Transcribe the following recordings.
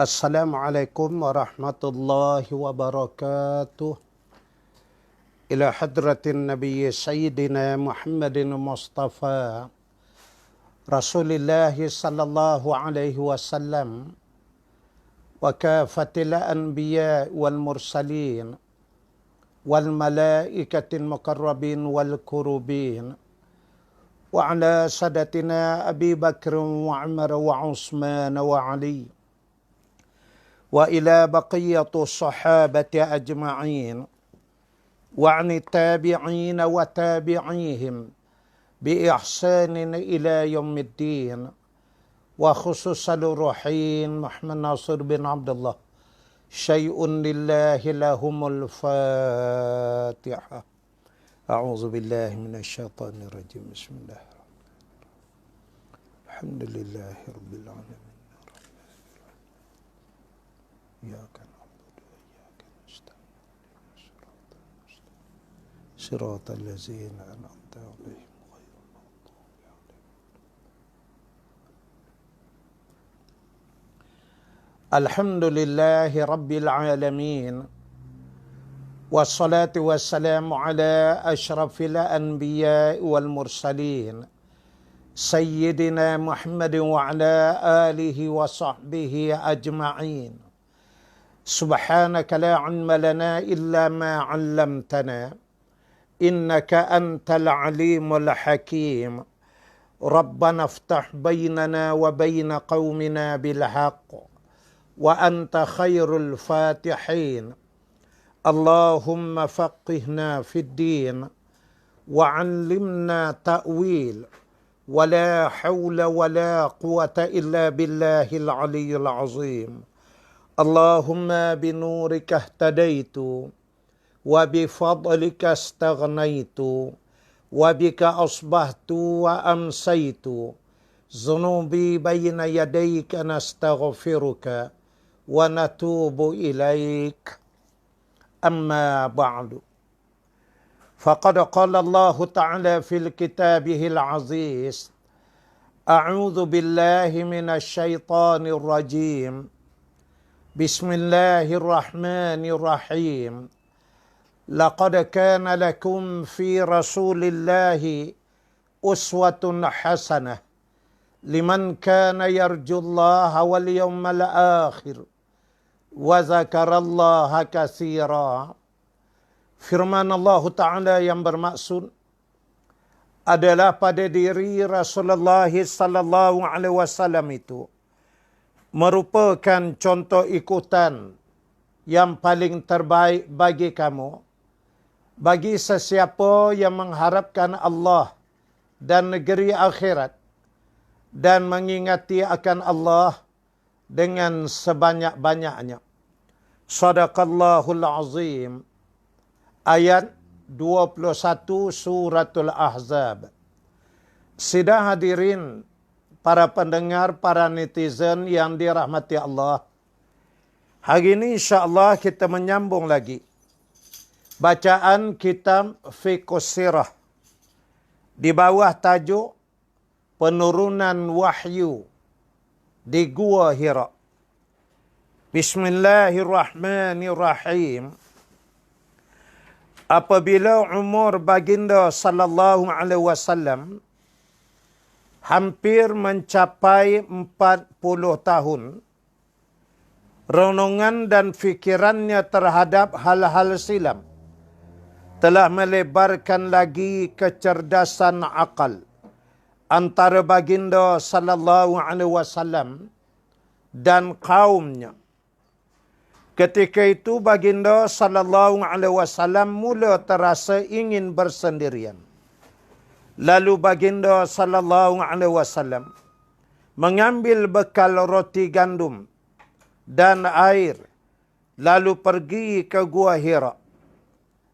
Assalamualaikum warahmatullahi wabarakatuh. Ila hadratin Nabi Sayyidina Muhammadin Mustafa Rasulullah sallallahu alaihi wasallam wa kafatil anbiya wal mursalin wal malaikatil muqarrabin wal kurubin wa ala sadatina Abi Bakr wa Umar wa Utsman wa Ali wa ila baqiyatu sahabati ajma'in wa ani tabi'in wa tabi'ihim bi ihsanin ila yaumiddin wa khususan ruhin Muhammad Nasir bin Abdullah syai'un lillahi lahumul Fatihah. A'udzu billahi minasyaitonir rajim. Bismillahirrahmanirrahim. Alhamdulillahi rabbil alamin. إياك نعبد وإياك نستعين صراط الذين أنعمت عليهم غير المغضوب عليهم. الحمد لله رب العالمين والصلاة والسلام على أشرف الأنبياء والمرسلين سيدنا محمد وعلى آله وصحبه أجمعين. Subhanaka la ilma lana illa ma 'allamtana innaka antal alimul hakim. Rabbana iftah bainana wa baina qaumina bil haqq wa anta khairul fatihin. Allahumma faqihna fid din wa 'allimna ta'wil wa la hawla wa la quwwata illa billahil aliyyil azim. Allahumma binurika ihtadaitu wa bifadlika astaghnaitu wa bika asbahtu wa amsaitu zunubi bayna yadayka nastaghfiruka wa natubu ilaik. Amma ba'du. Faqad qala Allah Ta'ala fil kitabihil aziz. A'udzu billahi minasy syaithanir rajim. Bismillahirrahmanirrahim. Laqad kana lakum fi Rasulillahi uswatun hasanah liman kana yarjullaha wal yawmal akhir wa zakarallaha katsira. Firman Allah Ta'ala yang bermaksud adalah pada diri Rasulullah sallallahu alaihi wasallam itu merupakan contoh ikutan yang paling terbaik bagi kamu, bagi sesiapa yang mengharapkan Allah dan negeri akhirat dan mengingati akan Allah dengan sebanyak-banyaknya. Shadaqallahul azim. Ayat 21 suratul Ahzab. Sidang hadirin, para pendengar, para netizen yang dirahmati Allah. Hari ini insya-Allah kita menyambung lagi bacaan kitab Fiqhus Sirah di bawah tajuk Penurunan Wahyu di Gua Hira. Bismillahirrahmanirrahim. Apabila umur baginda sallallahu alaihi wasallam hampir mencapai 40 tahun, renungan dan fikirannya terhadap hal-hal silam telah melebarkan lagi kecerdasan akal antara baginda sallallahu alaihi wasallam dan kaumnya. Ketika itu baginda sallallahu alaihi wasallam mula terasa ingin bersendirian. Lalu baginda sallallahu alaihi wasallam mengambil bekal roti gandum dan air, lalu pergi ke Gua Hira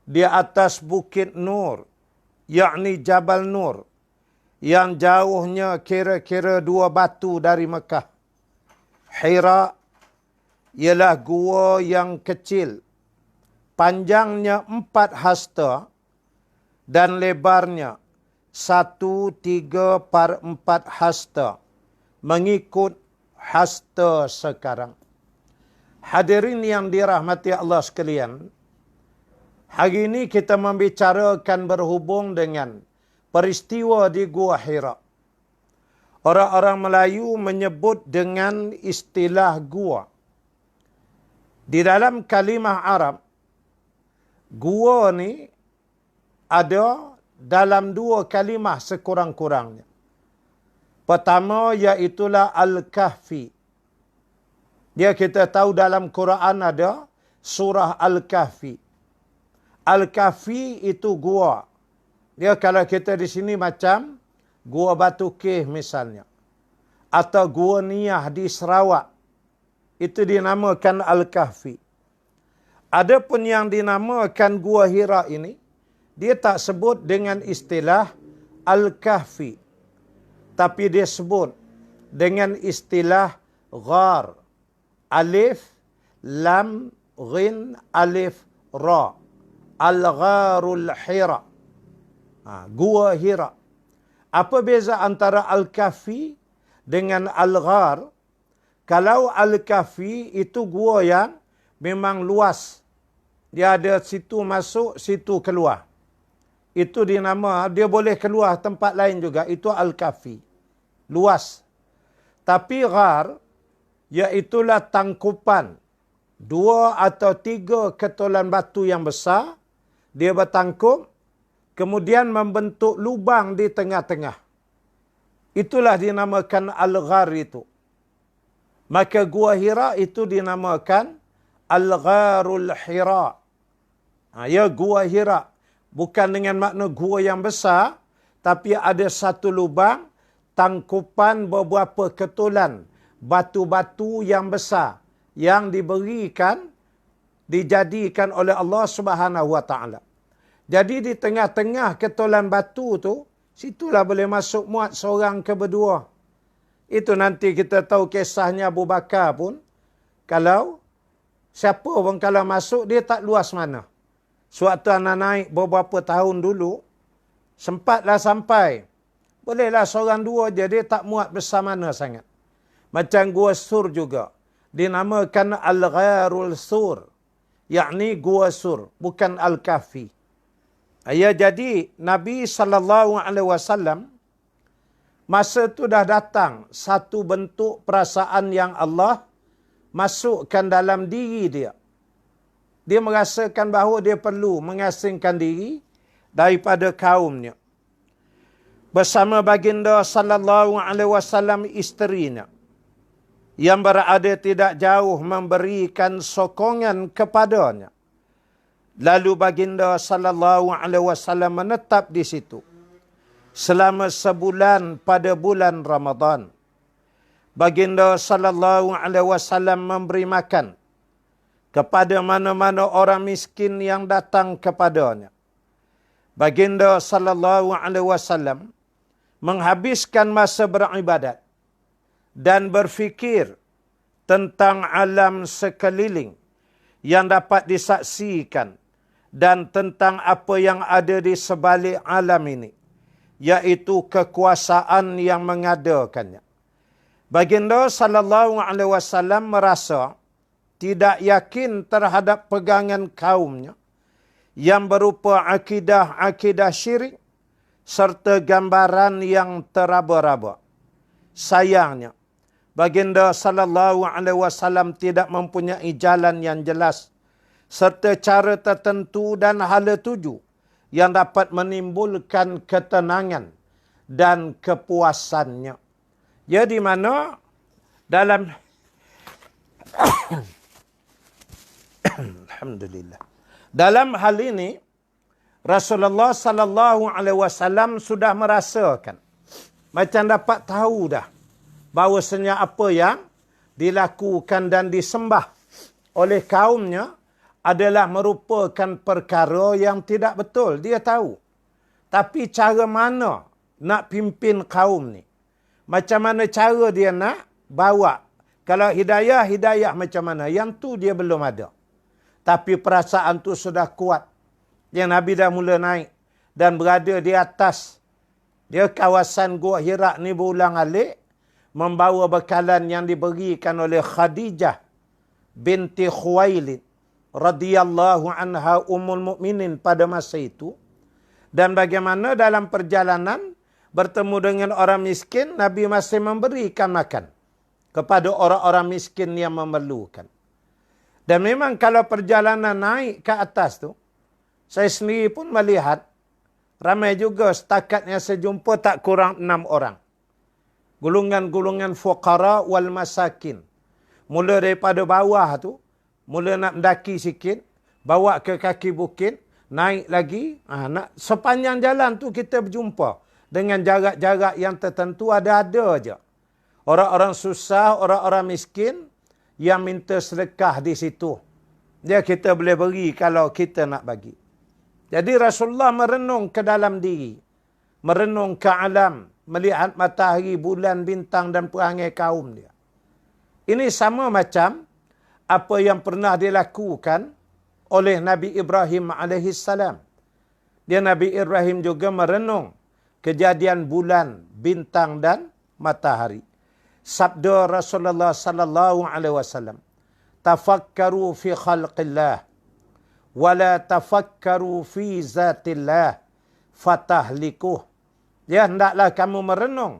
di atas Bukit Nur, yakni Jabal Nur, yang jauhnya kira-kira 2 batu dari Mekah. Hira ialah gua yang kecil, panjangnya 4 hasta dan lebarnya 1/3/4 hasta mengikut hasta sekarang. Hadirin yang dirahmati Allah sekalian, hari ini kita membicarakan berhubung dengan peristiwa di Gua Hira. Orang-orang Melayu menyebut dengan istilah gua. Di dalam kalimah Arab, gua ni ada dalam dua kalimah sekurang-kurangnya. Pertama iaitulah Al-Kahfi. Dia kita tahu dalam Quran ada surah Al-Kahfi. Al-Kahfi itu gua. Dia kalau kita di sini macam Gua Batu Keh misalnya. Atau Gua Niyah di Sarawak. Itu dinamakan Al-Kahfi. Adapun yang dinamakan Gua Hira ini, dia tak sebut dengan istilah Al-Kahfi. Tapi dia sebut dengan istilah Ghar. Alif, Lam, Ghin, Alif, Ra. Al-Gharul Hira. Gua Hira. Apa beza antara Al-Kahfi dengan Al-Ghar? Kalau Al-Kahfi itu gua yang memang luas. Dia ada situ masuk, situ keluar. Itu dinama, dia boleh keluar tempat lain juga. Itu Al-Kahfi. Luas. Tapi Ghar, iaitulah tangkupan. 2 atau 3 ketulan batu yang besar. Dia bertangkup. Kemudian membentuk lubang di tengah-tengah. Itulah dinamakan Al-Ghar itu. Maka Gua Hira itu dinamakan Al-Gharul Hira. Ya, Gua Hira. Bukan dengan makna gua yang besar, tapi ada satu lubang, tangkupan beberapa ketulan batu-batu yang besar yang dijadikan oleh Allah Subhanahu Wa Taala. Jadi di tengah-tengah ketulan batu tu, situlah boleh masuk muat seorang ke berdua. Itu nanti kita tahu kisahnya Abu Bakar pun, kalau siapa pun kalau masuk, dia tak luas mana. Suatu anak naik beberapa tahun dulu, sempatlah sampai. Bolehlah seorang dua je, dia tak muat besar mana sangat. Macam Gua Sur juga. Dinamakan Al-Gharul Sur. Yakni Gua Sur, bukan Al-Kahfi. Ya, jadi Nabi SAW, masa itu dah datang satu bentuk perasaan yang Allah masukkan dalam diri dia. Dia merasakan bahawa dia perlu mengasingkan diri daripada kaumnya. Bersama baginda SAW isterinya, yang berada tidak jauh memberikan sokongan kepadanya. Lalu baginda SAW menetap di situ selama sebulan pada bulan Ramadan. Baginda SAW memberi makan kepada mana-mana orang miskin yang datang kepadanya. Baginda SAW menghabiskan masa beribadat dan berfikir tentang alam sekeliling yang dapat disaksikan dan tentang apa yang ada di sebalik alam ini, iaitu kekuasaan yang mengadakannya. Baginda SAW merasa tidak yakin terhadap pegangan kaumnya yang berupa akidah syirik serta gambaran yang teraba-raba. Sayangnya, baginda SAW tidak mempunyai jalan yang jelas serta cara tertentu dan hala tuju yang dapat menimbulkan ketenangan dan kepuasannya. Ya, di mana dalam Alhamdulillah. Dalam hal ini Rasulullah SAW sudah merasakan, macam dapat tahu dah bahawasanya apa yang dilakukan dan disembah oleh kaumnya adalah merupakan perkara yang tidak betul. Dia tahu. Tapi cara mana nak pimpin kaum ni? Macam mana cara dia nak bawa? Kalau hidayah macam mana? Yang tu dia belum ada. Tapi perasaan tu sudah kuat. Yang Nabi dah mula naik dan berada di atas. Dia kawasan Gua Hira ni berulang alik membawa bekalan yang diberikan oleh Khadijah binti Khuwailid radhiyallahu anha ummul mukminin pada masa itu, dan bagaimana dalam perjalanan bertemu dengan orang miskin, Nabi masih memberikan makan kepada orang-orang miskin yang memerlukan. Dan memang kalau perjalanan naik ke atas tu, saya sendiri pun melihat ramai juga, setakatnya saya jumpa tak kurang 6 orang. Gulungan-gulungan fuqara wal masakin. Mula daripada bawah tu, mula nak mendaki sikit, bawa ke kaki bukit, naik lagi. Sepanjang jalan tu kita berjumpa dengan jarak-jarak yang tertentu, ada-ada je. Orang-orang susah, orang-orang miskin yang minta sedekah di situ. Dia kita boleh beri kalau kita nak bagi. Jadi Rasulullah merenung ke dalam diri. Merenung ke alam. Melihat matahari, bulan, bintang dan perangai kaum dia. Ini sama macam apa yang pernah dilakukan oleh Nabi Ibrahim AS. Dia Nabi Ibrahim juga merenung kejadian bulan, bintang dan matahari. Sabda Rasulullah sallallahu alaihi wasallam, "Tafakkaru fi khalqillah wa la tafakkaru fi zatillah fatahlikuh." Ya, hendaklah kamu merenung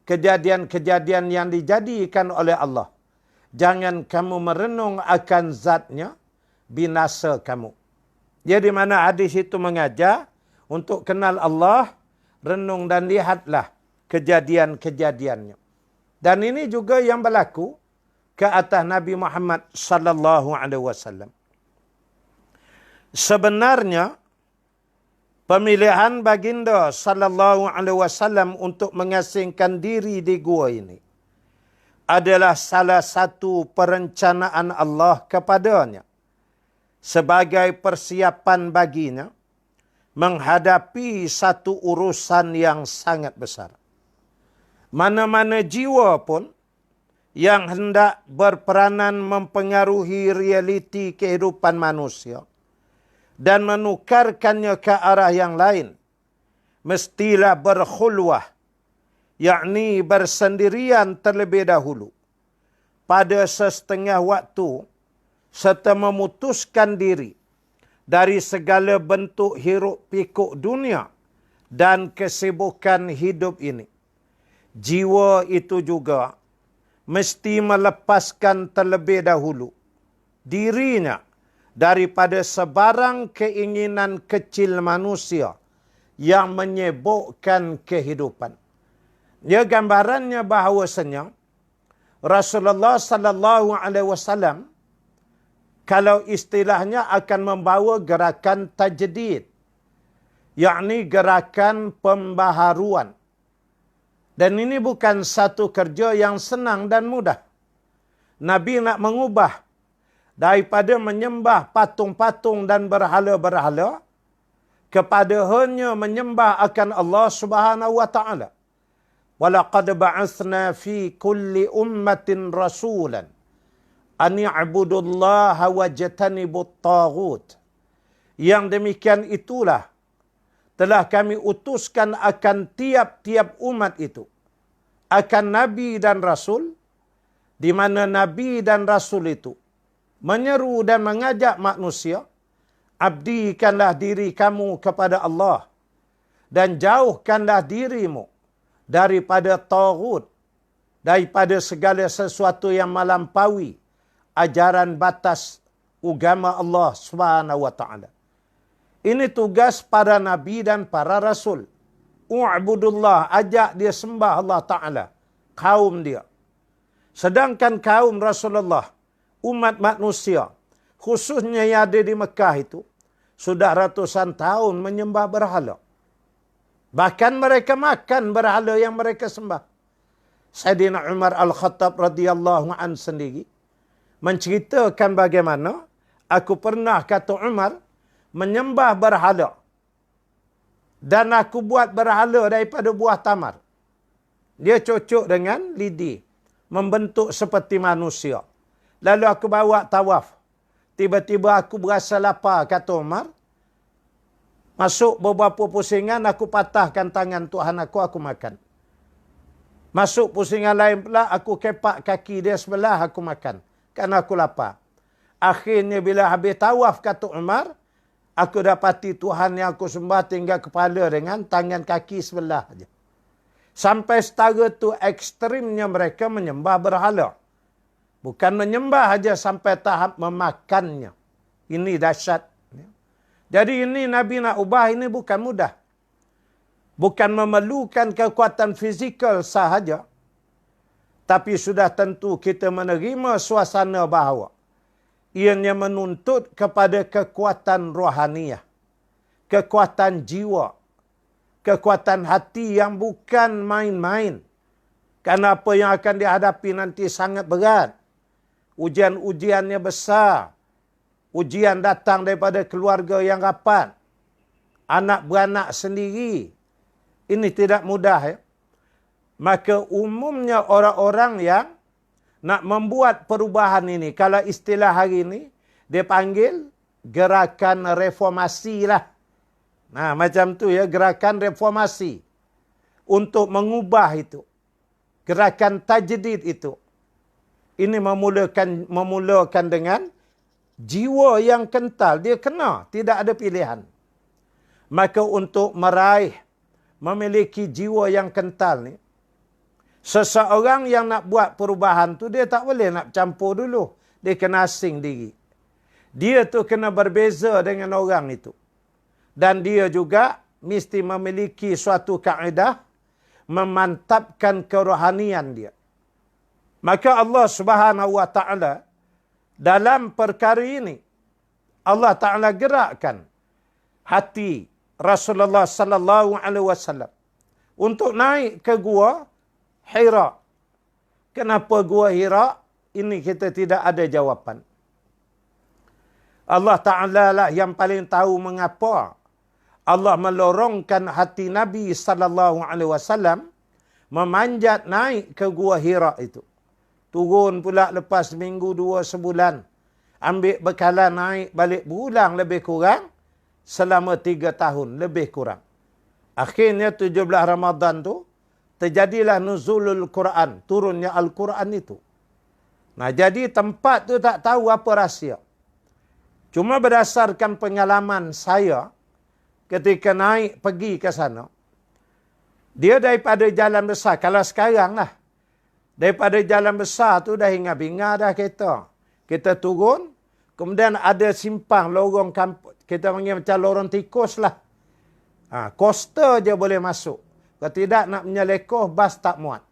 kejadian-kejadian yang dijadikan oleh Allah. Jangan kamu merenung akan zatnya, binasa kamu. Jadi mana hadis itu mengajar untuk kenal Allah, renung dan lihatlah kejadian-kejadiannya. Dan ini juga yang berlaku ke atas Nabi Muhammad sallallahu alaihi wasallam. Sebenarnya pemilihan baginda sallallahu alaihi wasallam untuk mengasingkan diri di gua ini adalah salah satu perencanaan Allah kepadanya sebagai persiapan baginya menghadapi satu urusan yang sangat besar. Mana-mana jiwa pun yang hendak berperanan mempengaruhi realiti kehidupan manusia dan menukarkannya ke arah yang lain, mestilah berkhulwah, yakni bersendirian terlebih dahulu pada sesetengah waktu serta memutuskan diri dari segala bentuk hiruk pikuk dunia dan kesibukan hidup ini. Jiwa itu juga mesti melepaskan terlebih dahulu dirinya daripada sebarang keinginan kecil manusia yang menyebukkan kehidupan. Ya, gambarannya bahawasanya Rasulullah sallallahu alaihi wasallam kalau istilahnya akan membawa gerakan tajdid, yakni gerakan pembaharuan. Dan ini bukan satu kerja yang senang dan mudah. Nabi nak mengubah daripada menyembah patung-patung dan berhala-berhala kepada hanya menyembah akan Allah Subhanahu wa taala. Walaqad ba'atsna fi kulli ummatin rasulan an ya'budullaha wajtanibut taghut. Yang demikian itulah telah kami utuskan akan tiap-tiap umat itu, akan Nabi dan Rasul, di mana Nabi dan Rasul itu menyeru dan mengajak manusia, abdikanlah diri kamu kepada Allah, dan jauhkanlah dirimu daripada taghut, daripada segala sesuatu yang melampaui ajaran batas agama Allah Subhanahu wa taala. Ini tugas para nabi dan para rasul. U'budullah, ajak dia sembah Allah Ta'ala, kaum dia. Sedangkan kaum Rasulullah, umat manusia, khususnya yang ada di Mekah itu, sudah ratusan tahun menyembah berhala. Bahkan mereka makan berhala yang mereka sembah. Sayyidina Umar Al-Khattab radhiyallahu an sendiri menceritakan bagaimana aku pernah, kata Umar, menyembah berhala. Dan aku buat berhala daripada buah tamar. Dia cocok dengan lidi, membentuk seperti manusia. Lalu aku bawa tawaf. Tiba-tiba aku berasa lapar, kata Umar. Masuk beberapa pusingan, aku patahkan tangan Tuhan aku makan. Masuk pusingan lain pula, aku kepak kaki dia sebelah, aku makan. Kerana aku lapar. Akhirnya bila habis tawaf, kata Umar, aku dapati Tuhan yang aku sembah tinggal kepala dengan tangan kaki sebelah saja. Sampai setara tu ekstrimnya mereka menyembah berhala. Bukan menyembah saja sampai tahap memakannya. Ini dahsyat. Jadi ini Nabi nak ubah ini bukan mudah. Bukan memerlukan kekuatan fizikal sahaja. Tapi sudah tentu kita menerima suasana bahawa ianya menuntut kepada kekuatan rohaniah, kekuatan jiwa, kekuatan hati yang bukan main-main. Kerana apa yang akan dihadapi nanti sangat berat. Ujian-ujiannya besar. Ujian datang daripada keluarga yang rapat. Anak beranak sendiri. Ini tidak mudah. Ya? Maka umumnya orang-orang yang nak membuat perubahan ini, kalau istilah hari ini, dia panggil gerakan reformasi lah. Nah, macam tu ya, gerakan reformasi. Untuk mengubah itu. Gerakan tajdid itu. Ini memulakan dengan jiwa yang kental. Dia kena, tidak ada pilihan. Maka untuk meraih, memiliki jiwa yang kental ni, seseorang yang nak buat perubahan tu, dia tak boleh nak campur dulu. Dia kena asing diri. Dia tu kena berbeza dengan orang itu. Dan dia juga mesti memiliki suatu kaedah memantapkan kerohanian dia. Maka Allah Subhanahu wa taala dalam perkara ini, Allah Taala gerakkan hati Rasulullah sallallahu alaihi wasallam untuk naik ke gua Hira. Kenapa gua Hira? Ini kita tidak ada jawapan. Allah Ta'ala lah yang paling tahu mengapa Allah melorongkan hati Nabi sallallahu alaihi wasallam memanjat naik ke gua Hira itu. Turun pula lepas minggu, 2 sebulan. Ambil bekalan naik balik berulang lebih kurang selama 3 tahun lebih kurang. Akhirnya 17 Ramadan tu terjadilah nuzulul Quran, turunnya Al-Quran itu. Nah, jadi tempat tu tak tahu apa rahsia. Cuma berdasarkan pengalaman saya ketika naik pergi ke sana. Dia daripada jalan besar, kalau sekarang lah. Daripada jalan besar tu dah hingar-bingar dah kereta. Kita turun, kemudian ada simpang lorong kampung. Kita panggil macam lorong tikus lah. Coaster je boleh masuk. Kalau tidak nak menyelekoh, bas tak muat.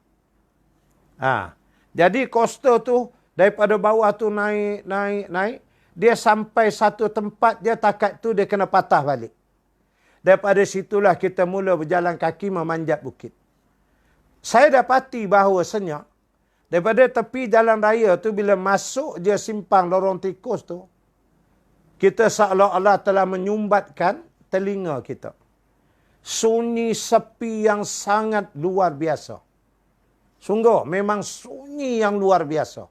Jadi coaster tu, daripada bawah tu naik. Dia sampai satu tempat, dia takat tu dia kena patah balik. Daripada situlah kita mula berjalan kaki memanjat bukit. Saya dapati bahawasanya, daripada tepi jalan raya tu, bila masuk dia simpang lorong tikus tu, kita seolah-olah telah menyumbatkan telinga kita. Sunyi sepi yang sangat luar biasa. Sungguh, memang sunyi yang luar biasa.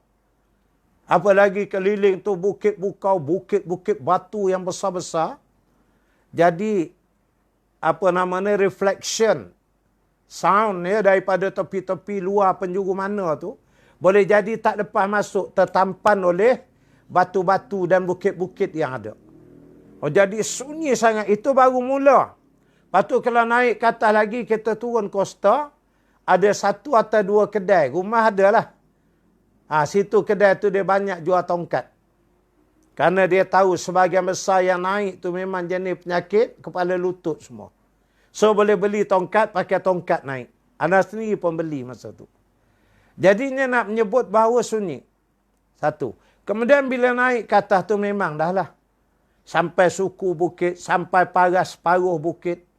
Apalagi keliling tu bukit bukau, bukit-bukit batu yang besar-besar. Jadi, reflection, sound ya, daripada tepi-tepi luar penjuru mana tu, boleh jadi tak lepas masuk, tertampan oleh batu-batu dan bukit-bukit yang ada. Jadi sunyi sangat. Itu baru mula. Lepas tu kalau naik ke atas lagi, kita turun coaster, ada 1 atau 2 kedai. Rumah adalah. Situ kedai tu dia banyak jual tongkat. Kerana dia tahu sebahagian besar yang naik tu memang jenis penyakit kepala lutut semua. So boleh beli tongkat, pakai tongkat naik. Anak sendiri pun beli masa tu. Jadinya nak menyebut bahawa sunyi. 1. Kemudian bila naik ke atas tu memang dah lah. Sampai suku bukit, sampai paras paruh bukit.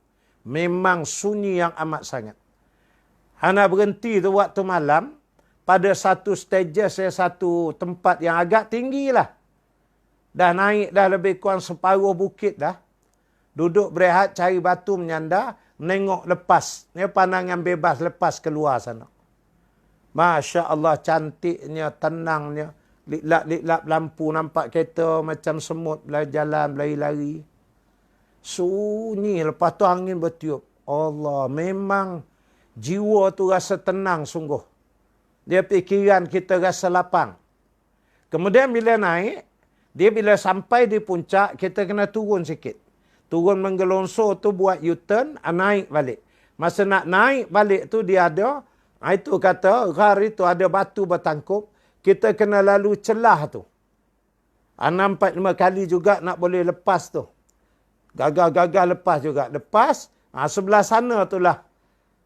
Memang sunyi yang amat sangat. Hana berhenti tu waktu malam. Pada satu stage, satu tempat yang agak tinggi lah. Dah naik dah lebih kurang separuh bukit dah. Duduk berehat, cari batu menyandar. Menengok lepas. Ni pandangan bebas lepas keluar sana. Masya Allah, cantiknya, tenangnya. Liklap-liklap lampu, nampak kereta macam semut. Jalan, berlari-lari. Sunyi, lepas tu angin bertiup. Allah, memang jiwa tu rasa tenang sungguh. Dia fikiran kita rasa lapang. Kemudian bila naik, Dia bila sampai di puncak, kita kena turun sikit. Turun menggelonsor tu buat U-turn, naik balik. Masa nak naik balik tu dia ada, itu kata, ghar itu ada batu bertangkup, kita kena lalu celah tu. 6-4-5 kali juga nak boleh lepas tu. Gagal lepas juga. Lepas, sebelah sana tu lah.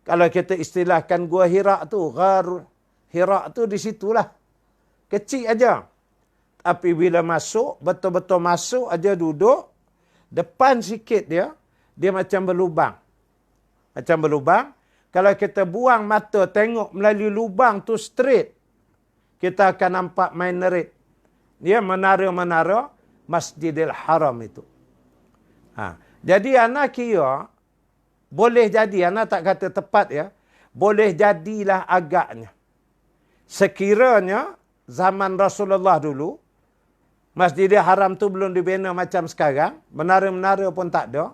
Kalau kita istilahkan Gua Hira tu, ghar Hira tu di situlah. Kecil aja. Tapi bila masuk, betul-betul masuk aja duduk, depan sikit dia macam berlubang. Macam berlubang. Kalau kita buang mata, tengok melalui lubang tu straight, kita akan nampak minaret. Dia menara-menara Masjidil Haram itu. Jadi anak kira, boleh jadi, anak tak kata tepat ya, boleh jadilah agaknya. Sekiranya zaman Rasulullah dulu, Masjidil Haram tu belum dibina macam sekarang, menara-menara pun tak ada,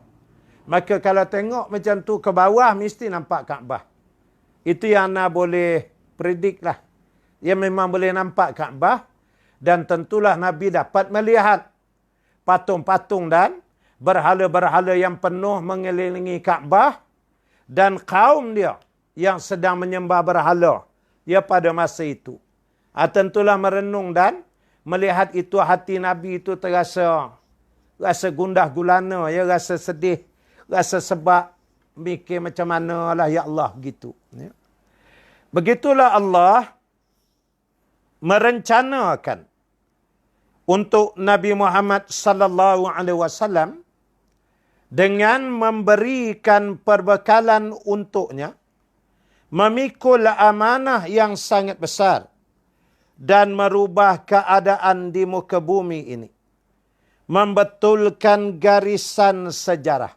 maka kalau tengok macam tu ke bawah, mesti nampak Kaabah. Itu yang anak boleh predict lah. Dia memang boleh nampak Kaabah, dan tentulah Nabi dapat melihat patung-patung dan berhala-berhala yang penuh mengelilingi Kaabah, dan kaum dia yang sedang menyembah berhala dia pada masa itu. Tentulah merenung dan melihat itu, hati Nabi itu terasa gundah gulana, ya, rasa sedih, rasa sebab mikir macam mana lah, ya Allah, gitu. Ya. Begitulah Allah merencanakan untuk Nabi Muhammad sallallahu alaihi wasallam dengan memberikan perbekalan untuknya, memikul amanah yang sangat besar dan merubah keadaan di muka bumi ini. Membetulkan garisan sejarah.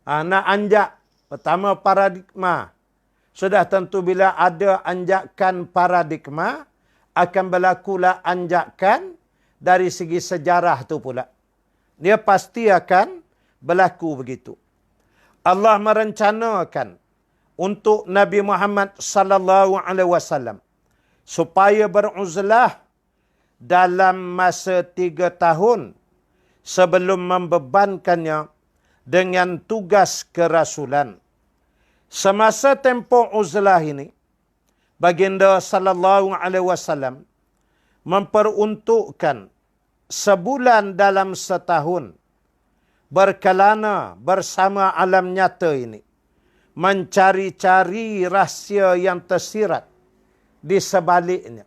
Nak anjak pertama paradigma. Sudah tentu bila ada anjakan paradigma, akan berlakulah anjakan dari segi sejarah tu pula. Dia pasti akan berlaku begitu. Allah merencanakan untuk Nabi Muhammad sallallahu alaihi wasallam supaya beruzlah dalam masa 3 tahun sebelum membebankannya dengan tugas kerasulan. Semasa tempoh uzlah ini, baginda sallallahu alaihi wasallam memperuntukkan sebulan dalam setahun berkelana bersama alam nyata ini, mencari-cari rahsia yang tersirat di sebaliknya.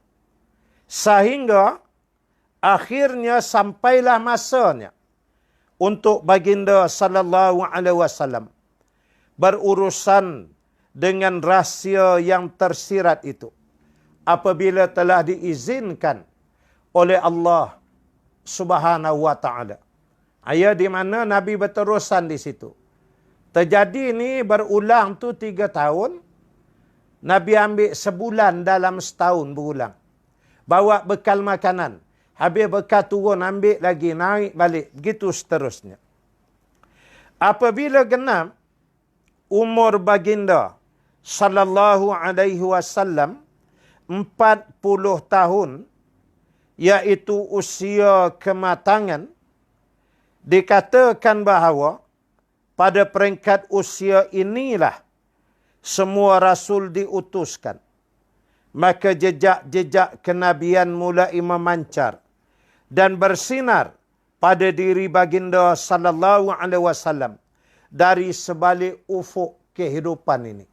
Sehingga akhirnya sampailah masanya untuk baginda sallallahu alaihi wasallam berurusan dengan rahsia yang tersirat itu, apabila telah diizinkan oleh Allah Subhanahu wa taala. Di mana Nabi berterusan di situ. Terjadi ni berulang tu 3 tahun. Nabi ambil sebulan dalam setahun berulang. Bawa bekal makanan. Habis bekal turun, ambil lagi, naik balik. Begitu seterusnya. Apabila genap umur baginda sallallahu alaihi wasallam 40 tahun, iaitu usia kematangan, dikatakan bahawa pada peringkat usia inilah semua rasul diutuskan. Maka jejak-jejak kenabian mulai memancar dan bersinar pada diri baginda sallallahu alaihi wasallam dari sebalik ufuk kehidupan ini.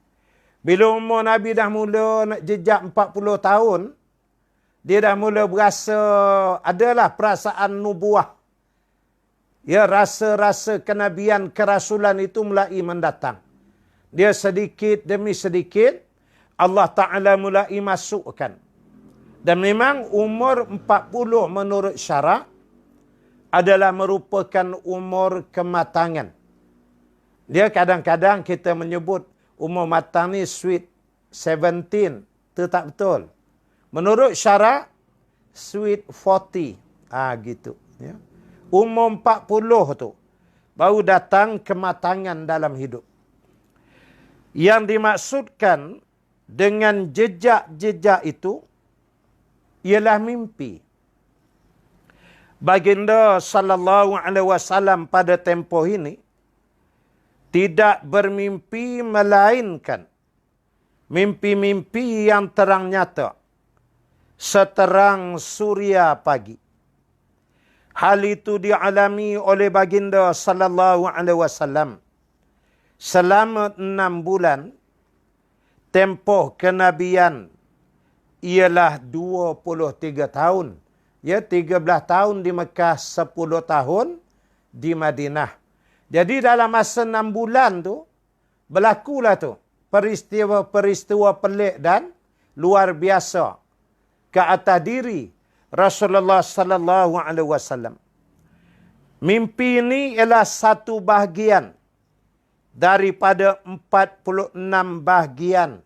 Bila umur Nabi dah mula nak jejak 40 tahun, dia dah mula berasa, adalah perasaan nubuah. Ya, rasa-rasa kenabian, kerasulan itu mulai mendatang. Dia sedikit demi sedikit, Allah Ta'ala mulai masukkan. Dan memang umur 40 menurut syarak adalah merupakan umur kematangan. Dia kadang-kadang kita menyebut umur matang ni sweet 17. Itu tak betul. Menurut syarak, sweet 40. Gitu. Ya. Umur 40 tu baru datang kematangan dalam hidup. Yang dimaksudkan dengan jejak-jejak itu ialah mimpi. baginda sallallahu alaihi wasallam pada tempoh ini tidak bermimpi melainkan mimpi-mimpi yang terang nyata, seterang suria pagi. Hal itu dialami oleh baginda sallallahu alaihi wasallam selama 6 bulan. Tempoh kenabian ialah 23 tahun. Ya, 13 tahun di Mekah, 10 tahun di Madinah. Jadi dalam masa 6 bulan tu, berlakulah tu peristiwa-peristiwa pelik dan luar biasa ke atas diri Rasulullah sallallahu alaihi wasallam. Mimpi ini ialah satu bahagian daripada 46 bahagian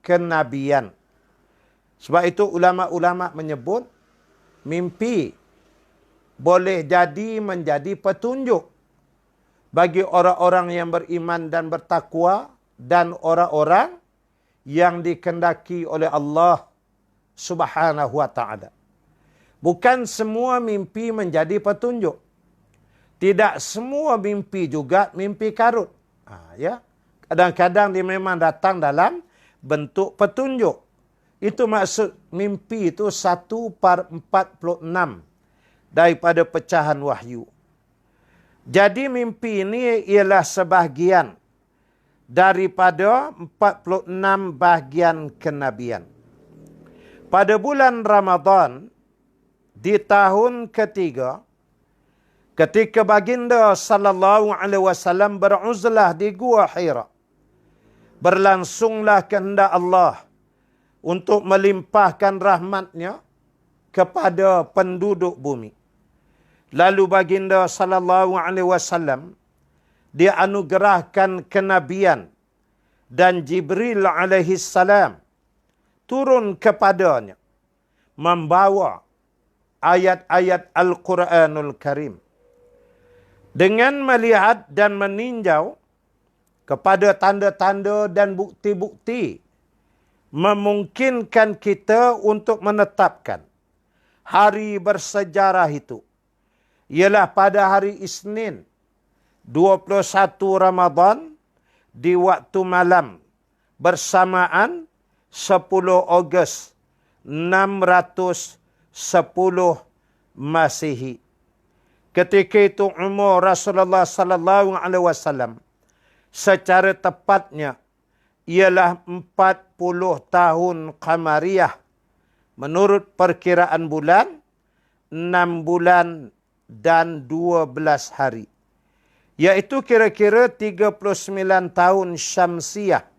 kenabian. Sebab itu ulama-ulama menyebut mimpi boleh jadi menjadi petunjuk bagi orang-orang yang beriman dan bertakwa dan orang-orang yang dikehendaki oleh Allah Subhanahu wa taala. Bukan semua mimpi menjadi petunjuk. Tidak semua mimpi juga mimpi karut. Ya. Kadang-kadang dia memang datang dalam bentuk petunjuk. Itu maksud mimpi itu 1/46 daripada pecahan wahyu. Jadi mimpi ini ialah sebahagian daripada 46 bahagian kenabian. Pada bulan Ramadan, di tahun ketiga, ketika baginda sallallahu alaihi wasallam beruzlah di Gua Hira, berlangsunglah kehendak Allah untuk melimpahkan rahmatnya kepada penduduk bumi. Lalu baginda sallallahu alaihi wasallam dianugerahkan kenabian dan Jibril alaihi salam turun kepadanya membawa ayat-ayat Al-Quranul Karim. Dengan melihat dan meninjau kepada tanda-tanda dan bukti-bukti memungkinkan kita untuk menetapkan hari bersejarah itu ialah pada hari Isnin 21 Ramadan di waktu malam bersamaan 10 Ogos 610 Masihi. Ketika itu umur Rasulullah sallallahu alaihi wasallam secara tepatnya ialah 40 tahun qamariyah menurut perkiraan bulan, 6 bulan dan 12 hari. Iaitu kira-kira 39 tahun syamsiah.